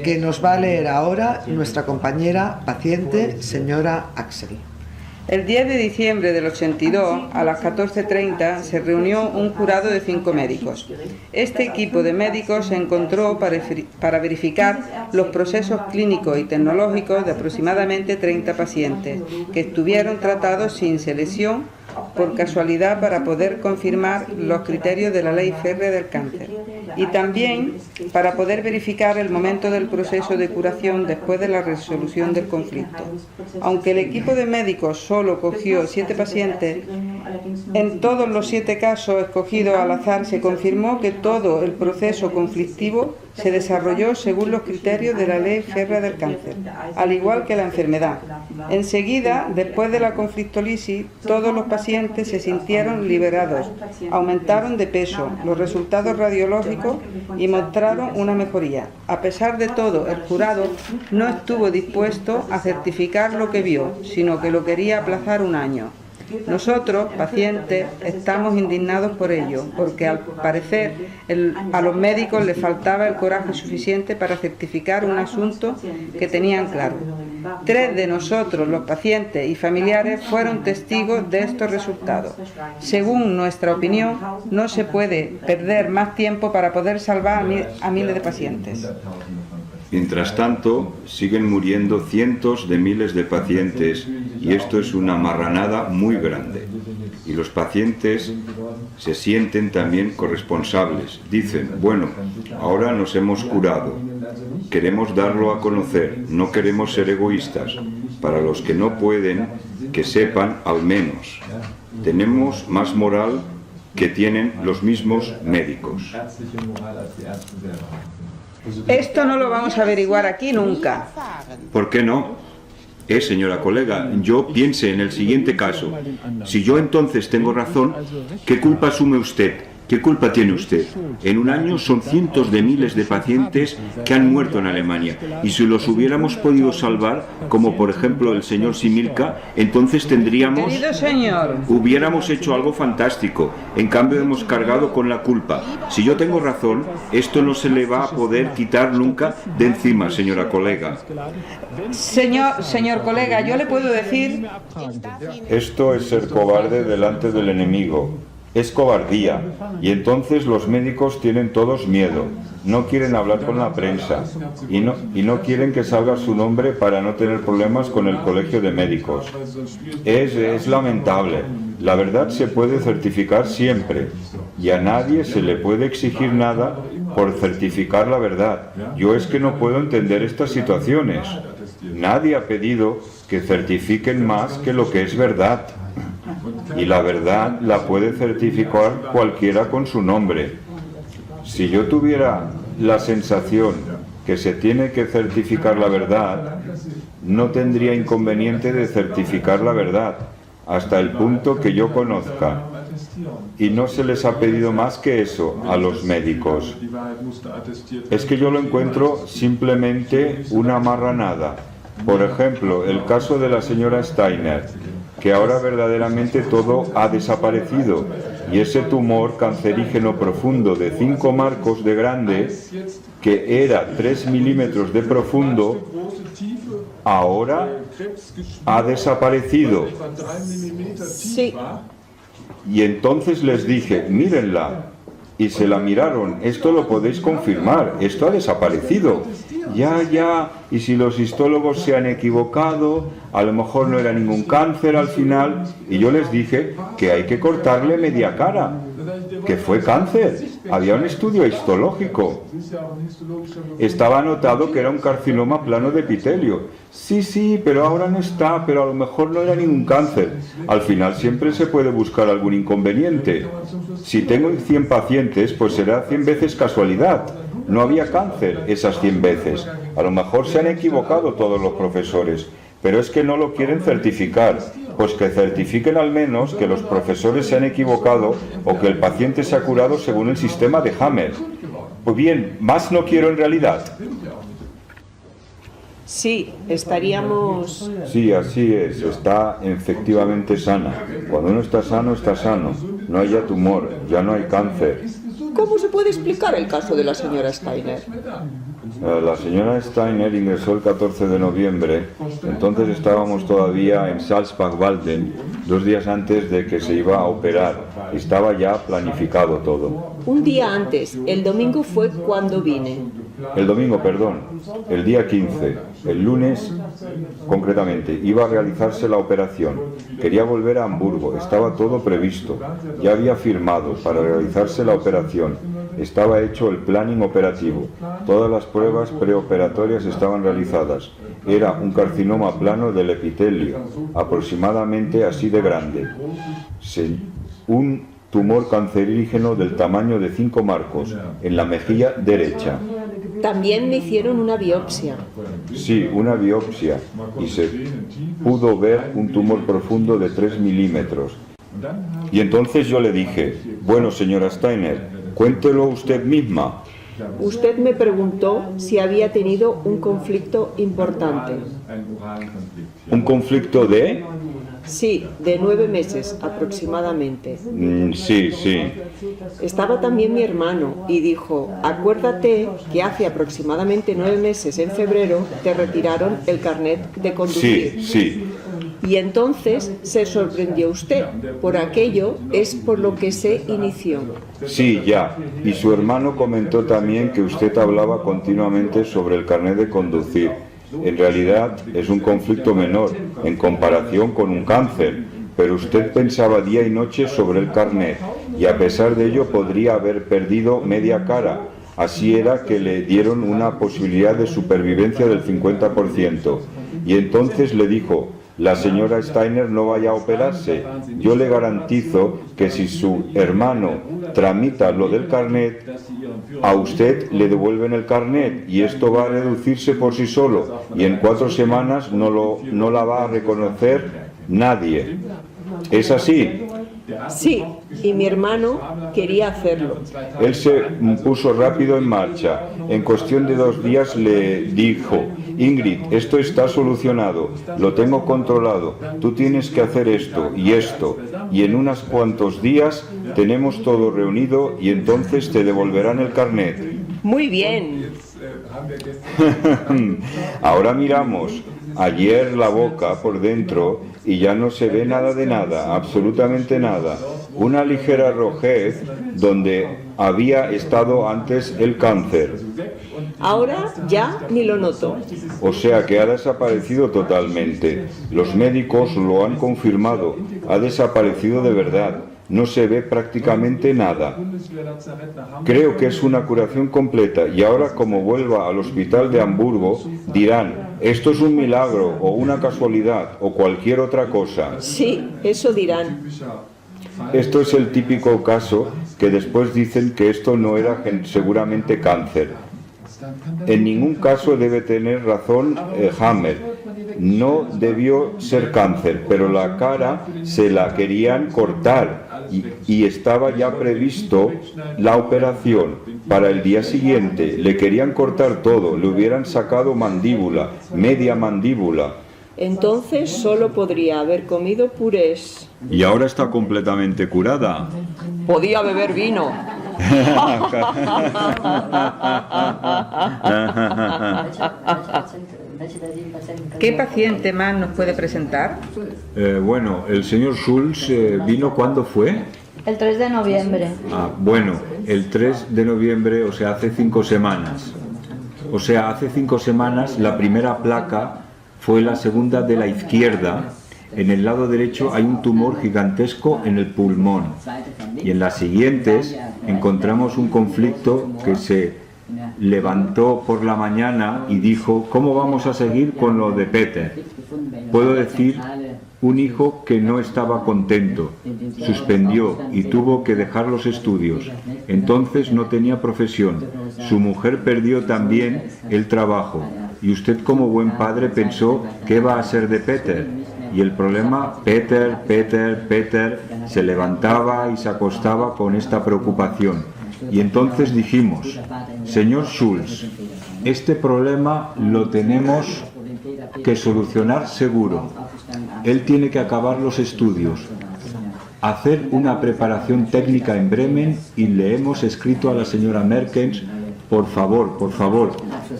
que nos va a leer ahora nuestra compañera paciente, señora Axel. El 10 de diciembre del 82, a las 14:30, se reunió un jurado de 5 médicos. Este equipo de médicos se encontró para verificar los procesos clínicos y tecnológicos de aproximadamente 30 pacientes, que estuvieron tratados sin selección por casualidad para poder confirmar los criterios de la ley férrea del cáncer, y también para poder verificar el momento del proceso de curación después de la resolución del conflicto. Aunque el equipo de médicos solo cogió 7 pacientes, en todos los 7 casos escogidos al azar se confirmó que todo el proceso conflictivo se desarrolló según los criterios de la ley férrea del cáncer, al igual que la enfermedad. Enseguida, después de la conflictolisis, todos los pacientes se sintieron liberados, aumentaron de peso los resultados radiológicos y mostraron una mejoría. A pesar de todo, el jurado no estuvo dispuesto a certificar lo que vio, sino que lo quería aplazar 1 año. Nosotros, pacientes, estamos indignados por ello, porque al parecer a los médicos les faltaba el coraje suficiente para certificar un asunto que tenían claro. 3 de nosotros, los pacientes y familiares, fueron testigos de estos resultados. Según nuestra opinión, no se puede perder más tiempo para poder salvar a miles de pacientes. Mientras tanto, siguen muriendo cientos de miles de pacientes y esto es una marranada muy grande. Y los pacientes se sienten también corresponsables. Dicen, bueno, ahora nos hemos curado. Queremos darlo a conocer, no queremos ser egoístas. Para los que no pueden, que sepan al menos. Tenemos más moral que tienen los mismos médicos. Esto no lo vamos a averiguar aquí nunca. ¿Por qué no? Señora colega, yo piense en el siguiente caso. Si yo entonces tengo razón, ¿qué culpa asume usted? ¿Qué culpa tiene usted? En un año son cientos de miles de pacientes que han muerto en Alemania. Y si los hubiéramos podido salvar, como por ejemplo el señor Similka, entonces tendríamos... Querido señor. Hubiéramos hecho algo fantástico. En cambio hemos cargado con la culpa. Si yo tengo razón, esto no se le va a poder quitar nunca de encima, señora colega. Señor colega, yo le puedo decir... Esto es ser cobarde delante del enemigo. Es cobardía. Y entonces los médicos tienen todos miedo. No quieren hablar con la prensa. Y no quieren que salga su nombre para no tener problemas con el colegio de médicos. Es lamentable. La verdad se puede certificar siempre. Y a nadie se le puede exigir nada por certificar la verdad. Yo es que no puedo entender estas situaciones. Nadie ha pedido que certifiquen más que lo que es verdad. Y la verdad la puede certificar cualquiera con su nombre. Si yo tuviera la sensación que se tiene que certificar la verdad, no tendría inconveniente de certificar la verdad, hasta el punto que yo conozca. Y no se les ha pedido más que eso a los médicos. Es que yo lo encuentro simplemente una marranada. Por ejemplo, el caso de la señora Steiner, que ahora verdaderamente todo ha desaparecido, y ese tumor cancerígeno profundo de 5 marcos de grande, que era 3 milímetros de profundo, ahora ha desaparecido. Sí. Y entonces les dije, mírenla, y se la miraron, esto lo podéis confirmar, esto ha desaparecido. Ya, y si los histólogos se han equivocado, a lo mejor no era ningún cáncer al final, y yo les dije que hay que cortarle media cara, que fue cáncer, había un estudio histológico, estaba anotado que era un carcinoma plano de epitelio, sí, pero ahora no está, pero a lo mejor no era ningún cáncer, al final siempre se puede buscar algún inconveniente. Si tengo 100 pacientes, pues será 100 veces casualidad. No había cáncer esas 100 veces. A lo mejor se han equivocado todos los profesores, pero es que no lo quieren certificar. Pues que certifiquen al menos que los profesores se han equivocado o que el paciente se ha curado según el sistema de Hammer. Pues bien, más no quiero en realidad. Sí, estaríamos... Sí, así es, está efectivamente sana. Cuando uno está sano, no hay ya tumor, ya no hay cáncer. ¿Cómo se puede explicar el caso de la señora Steiner? La señora Steiner ingresó el 14 de noviembre, entonces estábamos todavía en Salzbach-Walden, 2 días antes de que se iba a operar, estaba ya planificado todo. Un día antes, el domingo fue cuando vine. El domingo, perdón, el día 15, el lunes concretamente, iba a realizarse la operación. Quería volver a Hamburgo, estaba todo previsto, ya había firmado para realizarse la operación, estaba hecho el planning operativo, todas las pruebas preoperatorias estaban realizadas. Era un carcinoma plano del epitelio, aproximadamente así de grande. Un tumor cancerígeno del tamaño de 5 marcos, en la mejilla derecha. También me hicieron una biopsia. Sí, una biopsia, y se pudo ver un tumor profundo de 3 milímetros. Y entonces yo le dije, bueno, señora Steiner, cuéntelo usted misma. Usted me preguntó si había tenido un conflicto importante. ¿Un conflicto de...? Sí, de 9 meses aproximadamente. Sí. Estaba también mi hermano y dijo, acuérdate que hace aproximadamente 9 meses, en febrero, te retiraron el carnet de conducir. Sí. Y entonces se sorprendió usted. Por aquello es por lo que se inició. Sí, ya. Y su hermano comentó también que usted hablaba continuamente sobre el carnet de conducir. En realidad es un conflicto menor en comparación con un cáncer, pero usted pensaba día y noche sobre el carnet y a pesar de ello podría haber perdido media cara. Así era que le dieron una posibilidad de supervivencia del 50%. Y entonces le dijo, la señora Steiner no vaya a operarse. Yo le garantizo que si su hermano tramita lo del carnet, a usted le devuelven el carnet y esto va a reducirse por sí solo y en 4 semanas no la va a reconocer nadie. ¿Es así? Sí, y mi hermano quería hacerlo. Él se puso rápido en marcha. En cuestión de 2 días le dijo: Ingrid, esto está solucionado, lo tengo controlado, tú tienes que hacer esto, y en unos cuantos días tenemos todo reunido y entonces te devolverán el carnet. Muy bien. Ahora miramos. Ayer la boca por dentro y ya no se ve nada de nada, absolutamente nada. Una ligera rojez donde había estado antes el cáncer. Ahora ya ni lo noto. O sea que ha desaparecido totalmente. Los médicos lo han confirmado. Ha desaparecido de verdad. No se ve prácticamente nada. Creo que es una curación completa y ahora como vuelva al hospital de Hamburgo dirán, esto es un milagro o una casualidad o cualquier otra cosa. Sí, eso dirán. Esto es el típico caso que después dicen que esto no era seguramente cáncer. En ningún caso debe tener razón Hammer. No debió ser cáncer, pero la cara se la querían cortar y estaba ya previsto la operación para el día siguiente. Le querían cortar todo, le hubieran sacado mandíbula, media mandíbula. Entonces solo podría haber comido purés. Y ahora está completamente curada. Podía beber vino. ¿Qué paciente más nos puede presentar? Bueno, el señor Schulz vino, ¿cuándo fue? El 3 de noviembre. Bueno, el 3 de noviembre, o sea, hace 5 semanas. O sea, hace 5 semanas la primera placa fue la segunda de la izquierda. En el lado derecho hay un tumor gigantesco en el pulmón. Y en las siguientes encontramos un conflicto que se levantó por la mañana y dijo, ¿cómo vamos a seguir con lo de Peter? Puedo decir, un hijo que no estaba contento, suspendió y tuvo que dejar los estudios. Entonces no tenía profesión. Su mujer perdió también el trabajo. Y usted como buen padre pensó, ¿qué va a ser de Peter? Y el problema, Peter, se levantaba y se acostaba con esta preocupación. Y entonces dijimos, señor Schulz, este problema lo tenemos que solucionar seguro. Él tiene que acabar los estudios, hacer una preparación técnica en Bremen y le hemos escrito a la señora Merkens, por favor,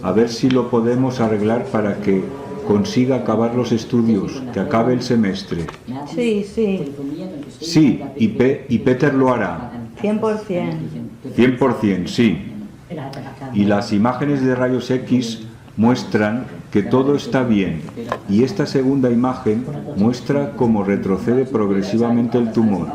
a ver si lo podemos arreglar para que consiga acabar los estudios, que acabe el semestre. Sí. Sí, y Peter lo hará. 100%. 100%, sí. Y las imágenes de rayos X muestran que todo está bien. Y esta segunda imagen muestra cómo retrocede progresivamente el tumor.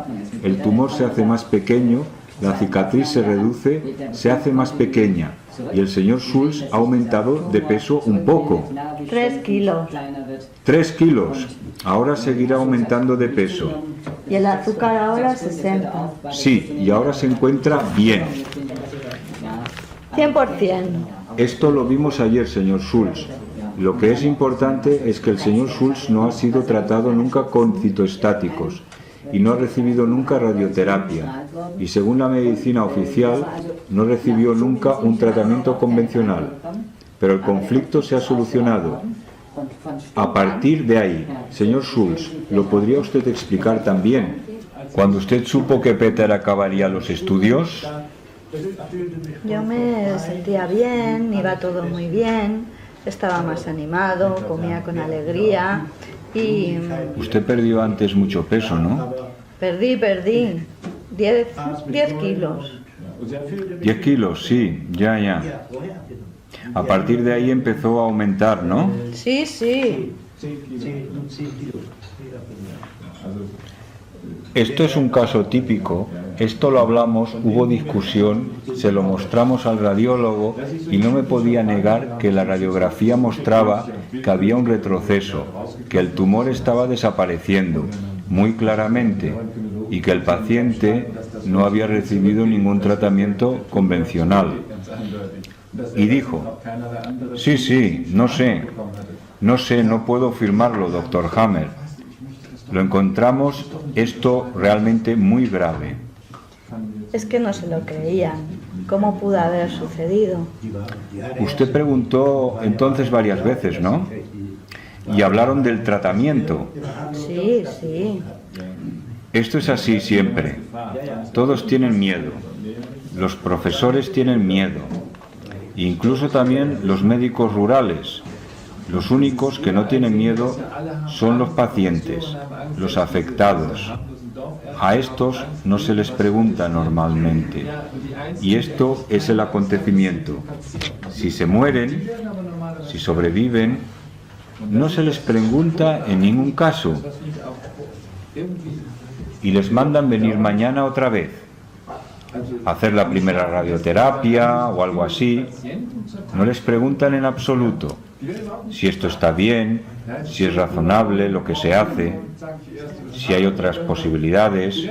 El tumor se hace más pequeño, la cicatriz se reduce, se hace más pequeña. Y el señor Schulz ha aumentado de peso un poco. 3 kilos. 3 kilos. Ahora seguirá aumentando de peso. Y el azúcar ahora 60. Sí, y ahora se encuentra bien. 100%. Esto lo vimos ayer, señor Schulz. Lo que es importante es que el señor Schulz no ha sido tratado nunca con citoestáticos y no ha recibido nunca radioterapia. Y según la medicina oficial, no recibió nunca un tratamiento convencional. Pero el conflicto se ha solucionado. A partir de ahí, señor Schulz, ¿lo podría usted explicar también? Cuando usted supo que Peter acabaría los estudios... Yo me sentía bien, iba todo muy bien, estaba más animado, comía con alegría y... Usted perdió antes mucho peso, ¿no? Perdí 10 kilos. 10 kilos, sí, ya. A partir de ahí empezó a aumentar, ¿no? Sí. Esto es un caso típico, esto lo hablamos, hubo discusión, se lo mostramos al radiólogo y no me podía negar que la radiografía mostraba que había un retroceso, que el tumor estaba desapareciendo muy claramente y que el paciente no había recibido ningún tratamiento convencional. Y dijo, sí, no sé, no puedo firmarlo, doctor Hammer. Lo encontramos esto realmente muy grave. Es que no se lo creían. ¿Cómo pudo haber sucedido? Usted preguntó entonces varias veces, ¿no? Y hablaron del tratamiento. Sí, sí. Esto es así siempre. Todos tienen miedo. Los profesores tienen miedo. Incluso también los médicos rurales. Los únicos que no tienen miedo son los pacientes, los afectados. A estos no se les pregunta normalmente. Y esto es el acontecimiento. Si se mueren, si sobreviven, no se les pregunta en ningún caso. Y les mandan venir mañana otra vez, a hacer la primera radioterapia o algo así. No les preguntan en absoluto si esto está bien, si es razonable lo que se hace, si hay otras posibilidades,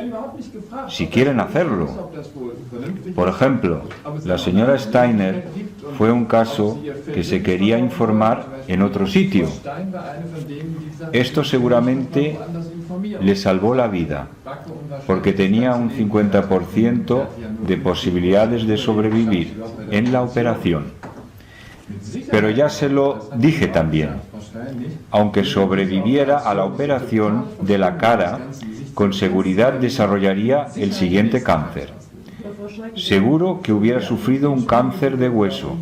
si quieren hacerlo. Por ejemplo, la señora Steiner fue un caso que se quería informar en otro sitio. Esto seguramente le salvó la vida, porque tenía un 50% de posibilidades de sobrevivir en la operación. Pero ya se lo dije también. Aunque sobreviviera a la operación de la cara, con seguridad desarrollaría el siguiente cáncer. Seguro que hubiera sufrido un cáncer de hueso,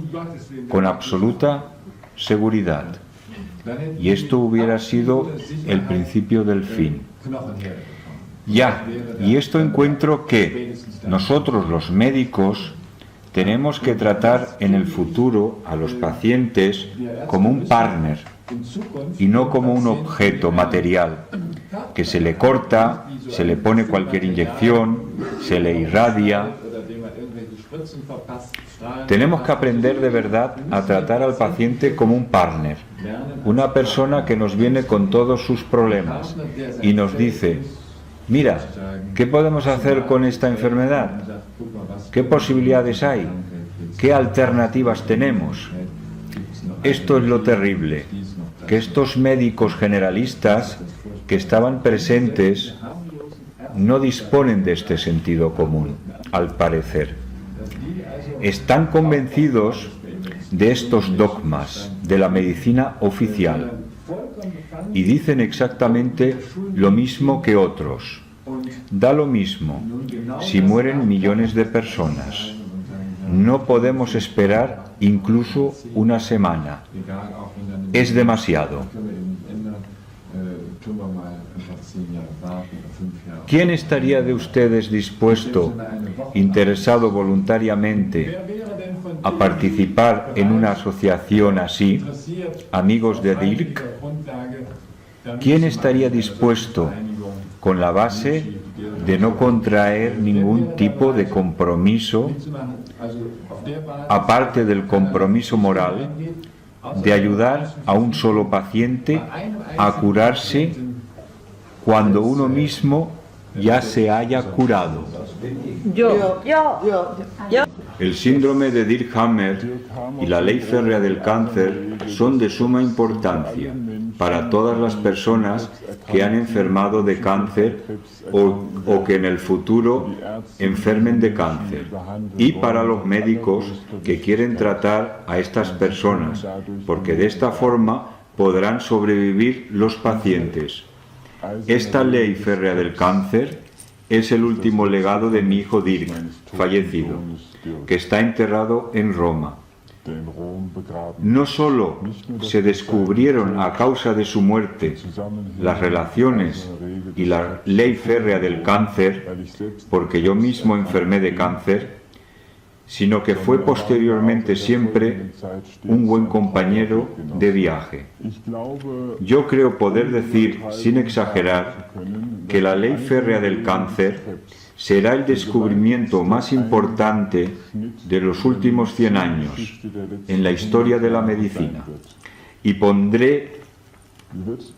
con absoluta seguridad. Y esto hubiera sido el principio del fin. Y esto encuentro que nosotros los médicos tenemos que tratar en el futuro a los pacientes como un partner y no como un objeto material que se le corta, se le pone cualquier inyección, se le irradia. Tenemos que aprender de verdad a tratar al paciente como un partner, una persona que nos viene con todos sus problemas y nos dice: mira, ¿qué podemos hacer con esta enfermedad? ¿Qué posibilidades hay? ¿Qué alternativas tenemos? Esto es lo terrible, que estos médicos generalistas que estaban presentes no disponen de este sentido común, al parecer. Están convencidos de estos dogmas de la medicina oficial y dicen exactamente lo mismo que otros. Da lo mismo si mueren millones de personas. No podemos esperar incluso una semana. Es demasiado. ¿Quién estaría de ustedes dispuesto, interesado voluntariamente, a participar en una asociación así, amigos de Dirk? ¿Quién estaría dispuesto, con la base de no contraer ningún tipo de compromiso, aparte del compromiso moral, de ayudar a un solo paciente a curarse cuando uno mismo ya se haya curado? Yo. El síndrome de Dirkhammer y la ley férrea del cáncer son de suma importancia para todas las personas que han enfermado de cáncer o que en el futuro enfermen de cáncer, y para los médicos que quieren tratar a estas personas, porque de esta forma podrán sobrevivir los pacientes. Esta ley férrea del cáncer es el último legado de mi hijo Dirk, fallecido, que está enterrado en Roma. No solo se descubrieron a causa de su muerte las relaciones y la ley férrea del cáncer, porque yo mismo enfermé de cáncer, sino que fue posteriormente siempre un buen compañero de viaje. Yo creo poder decir, sin exagerar, que la ley férrea del cáncer será el descubrimiento más importante de los últimos 100 años en la historia de la medicina, y pondré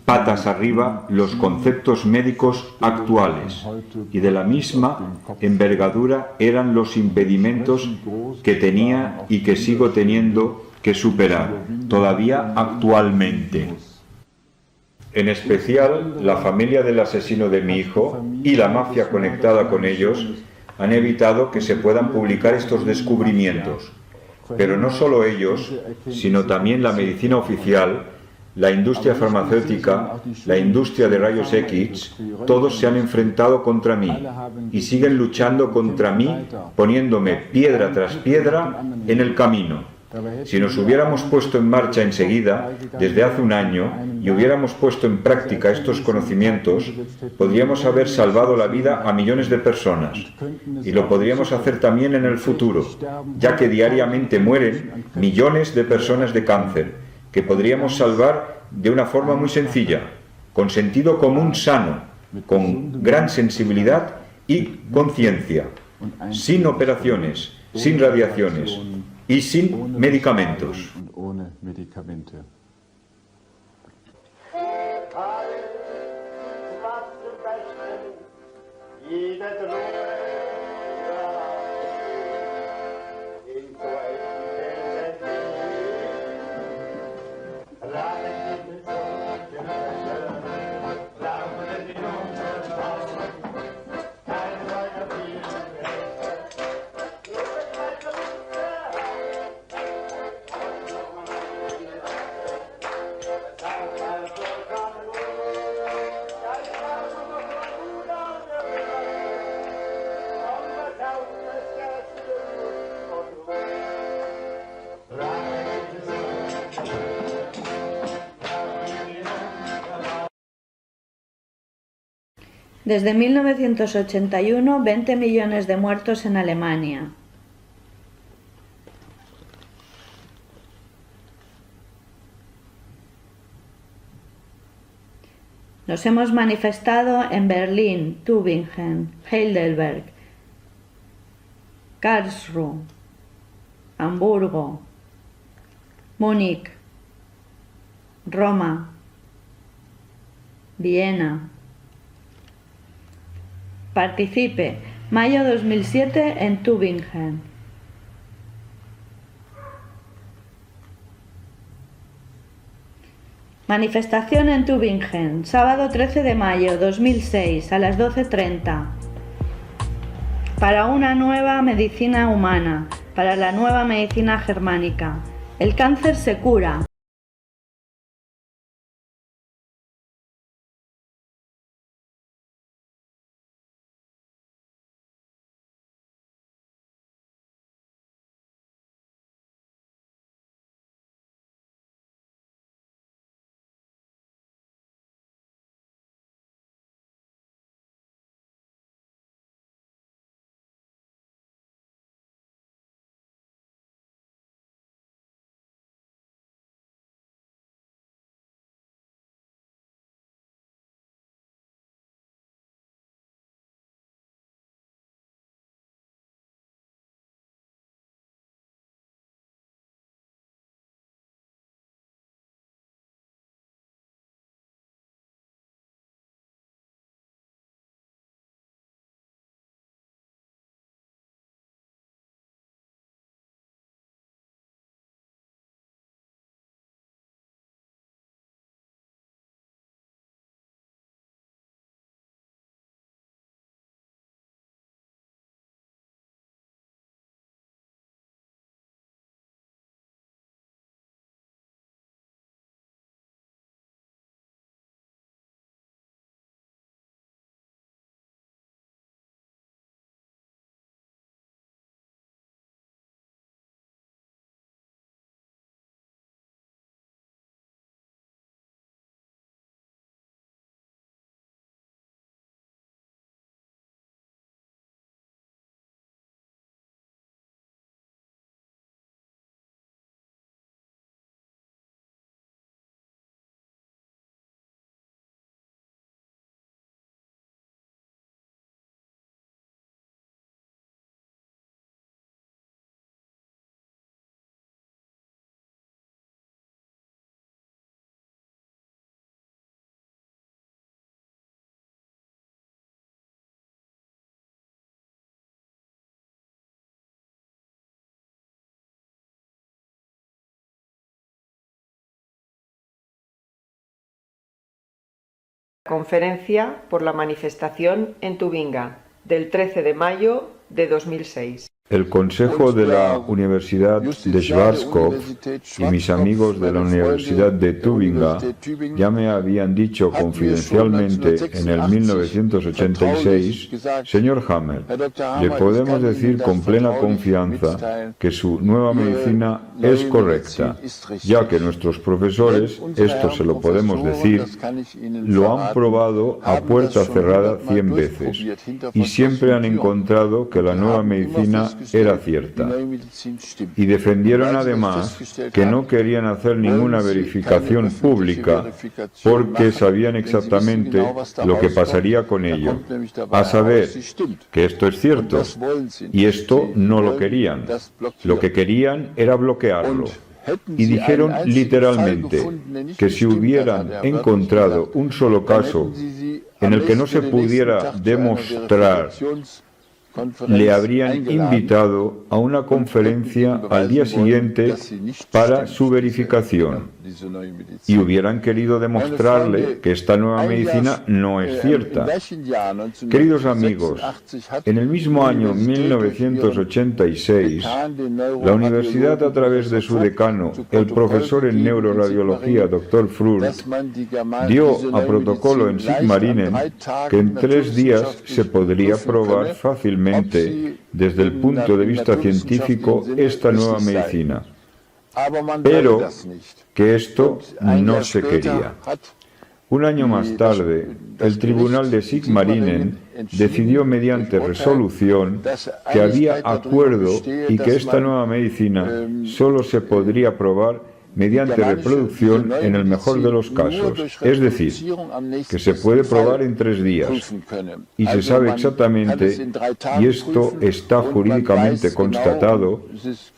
patas arriba los conceptos médicos actuales, y de la misma envergadura eran los impedimentos que tenía y que sigo teniendo que superar todavía actualmente. En especial, la familia del asesino de mi hijo y la mafia conectada con ellos han evitado que se puedan publicar estos descubrimientos. Pero no solo ellos, sino también la medicina oficial, la industria farmacéutica, la industria de rayos X, todos se han enfrentado contra mí y siguen luchando contra mí, poniéndome piedra tras piedra en el camino. Si nos hubiéramos puesto en marcha enseguida, desde hace un año, y hubiéramos puesto en práctica estos conocimientos, podríamos haber salvado la vida a millones de personas. Y lo podríamos hacer también en el futuro, ya que diariamente mueren millones de personas de cáncer, que podríamos salvar de una forma muy sencilla, con sentido común sano, con gran sensibilidad y conciencia, sin operaciones, sin radiaciones y sin medicamentos. Desde 1981, 20 millones de muertos en Alemania. Nos hemos manifestado en Berlín, Tübingen, Heidelberg, Karlsruhe, Hamburgo, Múnich, Roma, Viena. Participe, mayo 2007 en Tübingen. Manifestación en Tübingen, sábado 13 de mayo 2006 a las 12:30. Para una nueva medicina humana, para la nueva medicina germánica. El cáncer se cura. Conferencia por la manifestación en Tubinga, del 13 de mayo de 2006. El Consejo de la Universidad de Schwarzkopf y mis amigos de la Universidad de Tübingen ya me habían dicho confidencialmente en el 1986, señor Hammer, le podemos decir con plena confianza que su nueva medicina es correcta, ya que nuestros profesores, esto se lo podemos decir, lo han probado a puerta cerrada 100 veces y siempre han encontrado que la nueva medicina era cierta. Y defendieron además que no querían hacer ninguna verificación pública porque sabían exactamente lo que pasaría con ello, a saber, que esto es cierto, y esto no lo querían. Lo que querían era bloquearlo. Y dijeron literalmente que si hubieran encontrado un solo caso en el que no se pudiera demostrar, le habrían invitado a una conferencia al día siguiente para su verificación y hubieran querido demostrarle que esta nueva medicina no es cierta. Queridos amigos, en el mismo año 1986, la universidad, a través de su decano, el profesor en neuroradiología, Dr. Frucht, dio a protocolo en Sigmarinen que en 3 días se podría probar fácilmente desde el punto de vista científico esta nueva medicina, pero que esto no se quería. Un año más tarde, el tribunal de Sigmarinen decidió mediante resolución que había acuerdo y que esta nueva medicina solo se podría probar mediante reproducción en el mejor de los casos, es decir, que se puede probar en 3 días. Y se sabe exactamente, y esto está jurídicamente constatado,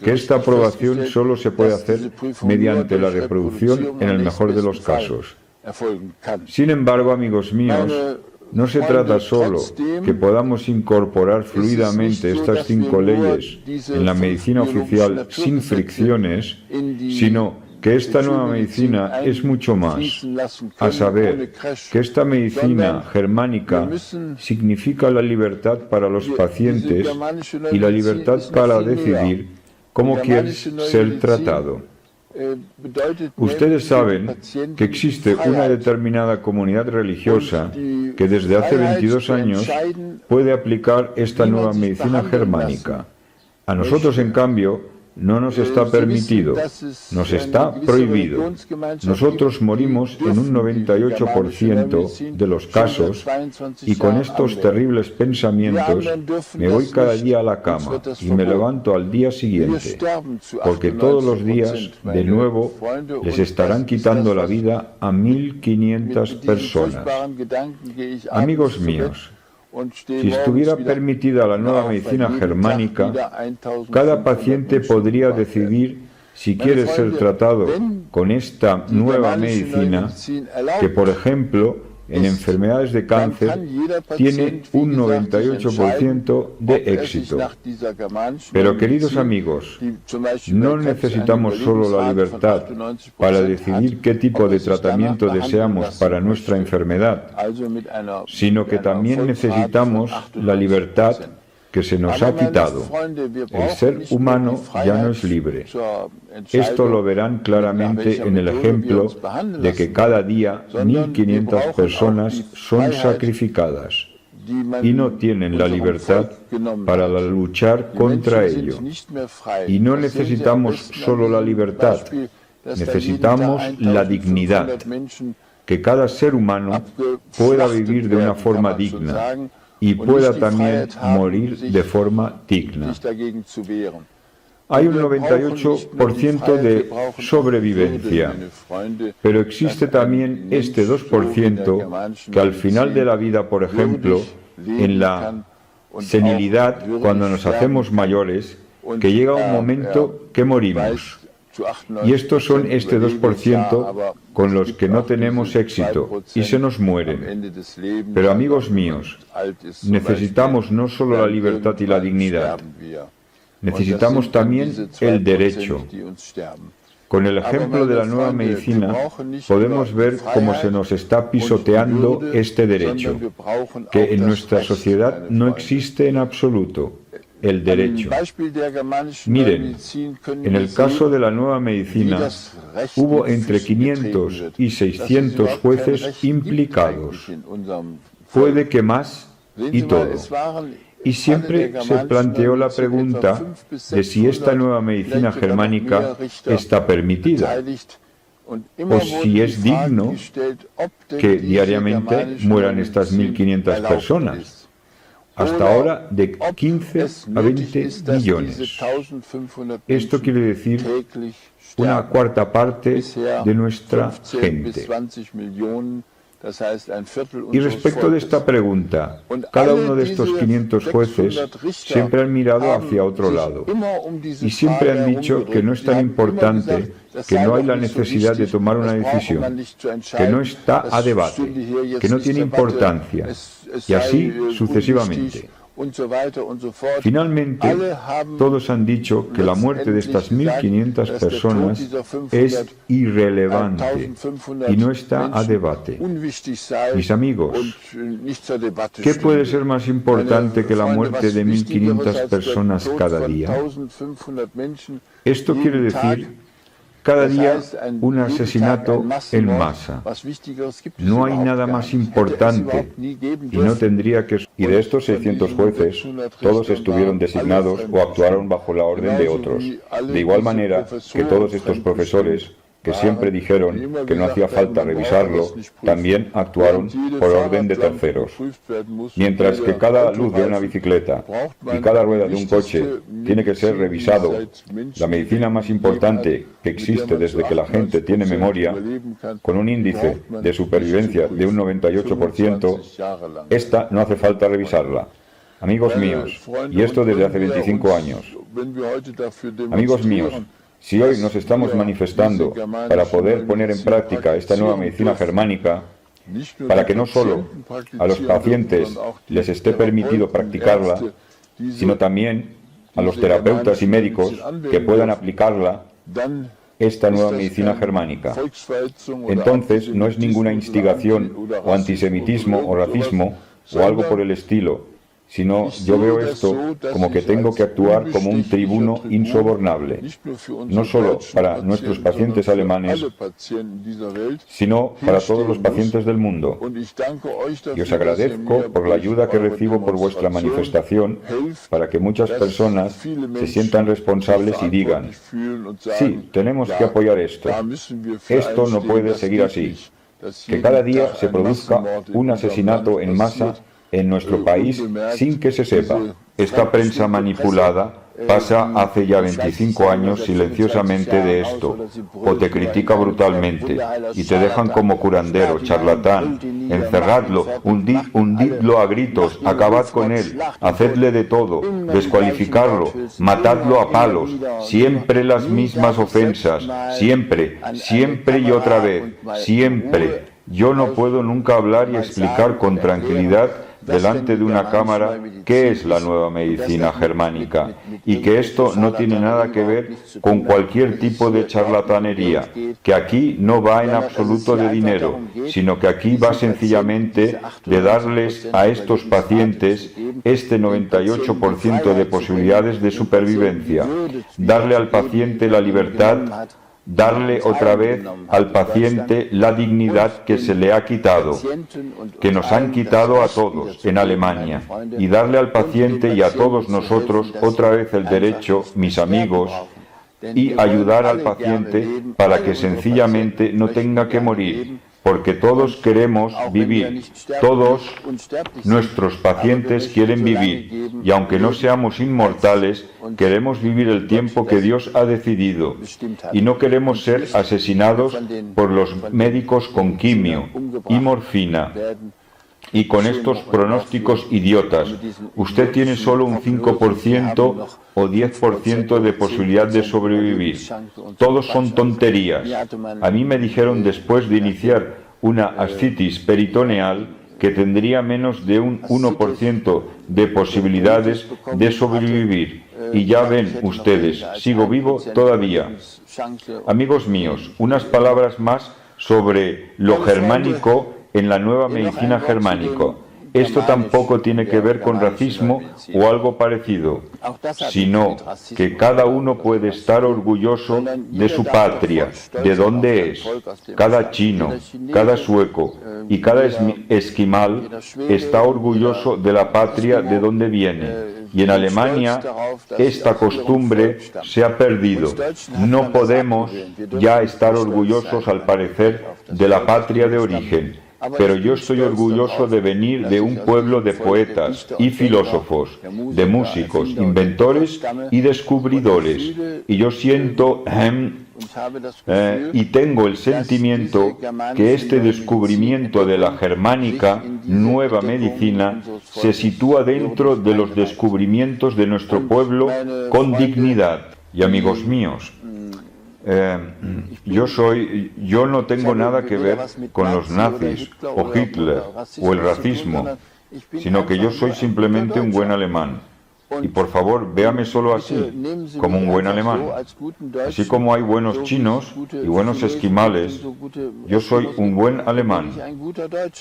que esta aprobación solo se puede hacer mediante la reproducción en el mejor de los casos. Sin embargo, amigos míos, no se trata solo que podamos incorporar fluidamente estas 5 leyes en la medicina oficial sin fricciones, sino que esta nueva medicina es mucho más, a saber, que esta medicina germánica significa la libertad para los pacientes y la libertad para decidir cómo quieres ser tratado. Ustedes saben que existe una determinada comunidad religiosa que desde hace 22 años puede aplicar esta nueva medicina germánica. A nosotros, en cambio, no nos está permitido, nos está prohibido. Nosotros morimos en un 98% de los casos y con estos terribles pensamientos me voy cada día a la cama y me levanto al día siguiente, porque todos los días, de nuevo, les estarán quitando la vida a 1.500 personas. Amigos míos, si estuviera permitida la nueva medicina germánica, cada paciente podría decidir si quiere ser tratado con esta nueva medicina, que por ejemplo en enfermedades de cáncer tiene un 98% de éxito. Pero queridos amigos, no necesitamos solo la libertad para decidir qué tipo de tratamiento deseamos para nuestra enfermedad, sino que también necesitamos la libertad que se nos ha quitado. El ser humano ya no es libre. Esto lo verán claramente en el ejemplo de que cada día 1.500 personas son sacrificadas y no tienen la libertad para luchar contra ello. Y no necesitamos solo la libertad, necesitamos la dignidad, que cada ser humano pueda vivir de una forma digna y pueda también morir de forma digna. Hay un 98% de sobrevivencia, pero existe también este 2% que al final de la vida, por ejemplo, en la senilidad, cuando nos hacemos mayores, que llega un momento que morimos. Y estos son este 2% con los que no tenemos éxito y se nos mueren. Pero amigos míos, necesitamos no solo la libertad y la dignidad, necesitamos también el derecho. Con el ejemplo de la nueva medicina podemos ver cómo se nos está pisoteando este derecho, que en nuestra sociedad no existe en absoluto, el derecho. Miren, en el caso de la nueva medicina hubo entre 500 y 600 jueces implicados, puede que más y todo. Y siempre se planteó la pregunta de si esta nueva medicina germánica está permitida, o si es digno que diariamente mueran estas 1.500 personas. Hasta ahora de 15 a 20 millones. Esto quiere decir una cuarta parte de nuestra gente. Y respecto de esta pregunta, cada uno de estos 500 jueces siempre han mirado hacia otro lado y siempre han dicho que no es tan importante, que no hay la necesidad de tomar una decisión, que no está a debate, que no tiene importancia, y así sucesivamente. Finalmente, todos han dicho que la muerte de estas 1.500 personas es irrelevante y no está a debate. Mis amigos, ¿qué puede ser más importante que la muerte de 1.500 personas cada día? Esto quiere decir cada día un asesinato en masa. No hay nada más importante y no tendría que... Y de estos 600 jueces, todos estuvieron designados o actuaron bajo la orden de otros. De igual manera que todos estos profesores, que siempre dijeron que no hacía falta revisarlo, también actuaron por orden de terceros. Mientras que cada luz de una bicicleta y cada rueda de un coche tiene que ser revisado, la medicina más importante que existe desde que la gente tiene memoria, con un índice de supervivencia de un 98%, esta no hace falta revisarla. Amigos míos, y esto desde hace 25 años. Amigos míos, si hoy nos estamos manifestando para poder poner en práctica esta nueva medicina germánica, para que no solo a los pacientes les esté permitido practicarla, sino también a los terapeutas y médicos que puedan aplicarla, esta nueva medicina germánica. Entonces no es ninguna instigación o antisemitismo o racismo o algo por el estilo, sino yo veo esto como que tengo que actuar como un tribuno insobornable, no solo para nuestros pacientes alemanes, sino para todos los pacientes del mundo. Y os agradezco por la ayuda que recibo por vuestra manifestación para que muchas personas se sientan responsables y digan, sí, tenemos que apoyar esto. Esto no puede seguir así. Que cada día se produzca un asesinato en masa en nuestro país sin que se sepa. Esta prensa manipulada pasa hace ya 25 años silenciosamente de esto, o te critica brutalmente, y te dejan como curandero, charlatán. Encerradlo, hundidlo a gritos, acabad con él, hacedle de todo, descualificarlo, matadlo a palos, siempre las mismas ofensas, siempre, siempre y otra vez, siempre. Yo no puedo nunca hablar y explicar con tranquilidad delante de una cámara qué es la nueva medicina germánica y que esto no tiene nada que ver con cualquier tipo de charlatanería, que aquí no va en absoluto de dinero, sino que aquí va sencillamente de darles a estos pacientes este 98% de posibilidades de supervivencia, darle al paciente la libertad, darle otra vez al paciente la dignidad que se le ha quitado, que nos han quitado a todos en Alemania, y darle al paciente y a todos nosotros otra vez el derecho, mis amigos, y ayudar al paciente para que sencillamente no tenga que morir, porque todos queremos vivir, todos nuestros pacientes quieren vivir, y aunque no seamos inmortales, queremos vivir el tiempo que Dios ha decidido, y no queremos ser asesinados por los médicos con quimio y morfina, y con estos pronósticos idiotas. Usted tiene solo un 5% o 10% de posibilidad de sobrevivir. Todos son tonterías. A mí me dijeron después de iniciar una ascitis peritoneal que tendría menos de un 1% de posibilidades de sobrevivir. Y ya ven ustedes, sigo vivo todavía. Amigos míos, unas palabras más sobre lo germánico en la nueva medicina germánico. Esto tampoco tiene que ver con racismo o algo parecido, sino que cada uno puede estar orgulloso de su patria, de dónde es. Cada chino, cada sueco y cada esquimal está orgulloso de la patria de donde viene. Y en Alemania esta costumbre se ha perdido. No podemos ya estar orgullosos, al parecer, de la patria de origen. Pero yo estoy orgulloso de venir de un pueblo de poetas y filósofos, de músicos, inventores y descubridores. Y yo siento y tengo el sentimiento que este descubrimiento de la germánica, nueva medicina, se sitúa dentro de los descubrimientos de nuestro pueblo con dignidad. Y amigos míos, yo no tengo nada que ver con los nazis o Hitler o el racismo, sino que yo soy simplemente un buen alemán. Y por favor, véame solo así, como un buen alemán. Así como hay buenos chinos y buenos esquimales, yo soy un buen alemán.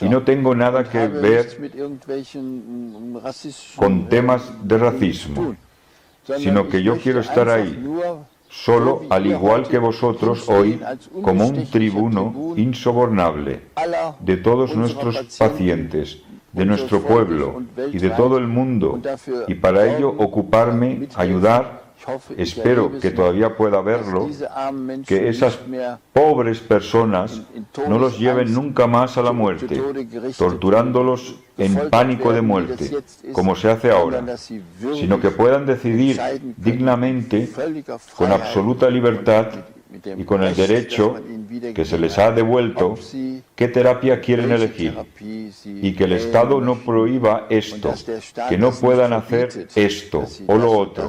Y no tengo nada que ver con temas de racismo, sino que yo quiero estar ahí, solo, al igual que vosotros hoy, como un tribuno insobornable de todos nuestros pacientes, de nuestro pueblo y de todo el mundo, y para ello ocuparme, ayudar, espero que todavía pueda verlo, que esas pobres personas no los lleven nunca más a la muerte, torturándolos en pánico de muerte, como se hace ahora, sino que puedan decidir dignamente, con absoluta libertad y con el derecho que se les ha devuelto, qué terapia quieren elegir, y que el Estado no prohíba esto, que no puedan hacer esto o lo otro.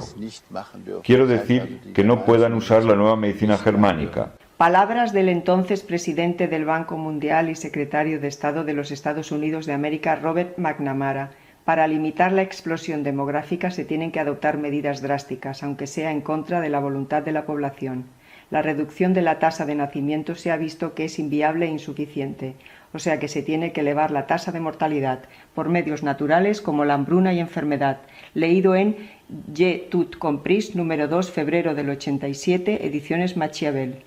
Quiero decir que no puedan usar la nueva medicina germánica. Palabras del entonces presidente del Banco Mundial y secretario de Estado de los Estados Unidos de América, Robert McNamara. Para limitar la explosión demográfica se tienen que adoptar medidas drásticas, aunque sea en contra de la voluntad de la población. La reducción de la tasa de nacimiento se ha visto que es inviable e insuficiente, o sea que se tiene que elevar la tasa de mortalidad por medios naturales como la hambruna y enfermedad. Leído en Je Tout Compris, número 2, febrero del 87, ediciones Machiavel.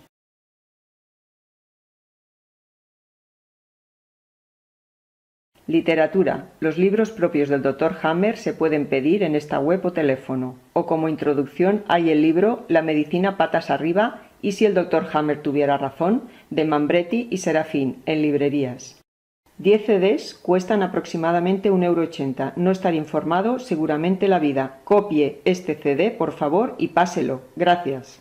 Literatura. Los libros propios del Dr. Hammer se pueden pedir en esta web o teléfono. O como introducción hay el libro La medicina patas arriba y si el Dr. Hammer tuviera razón, de Mambretti y Serafín, en librerías. 10 CDs cuestan aproximadamente 1,80 €. No estar informado, seguramente la vida. Copie este CD, por favor, y páselo. Gracias.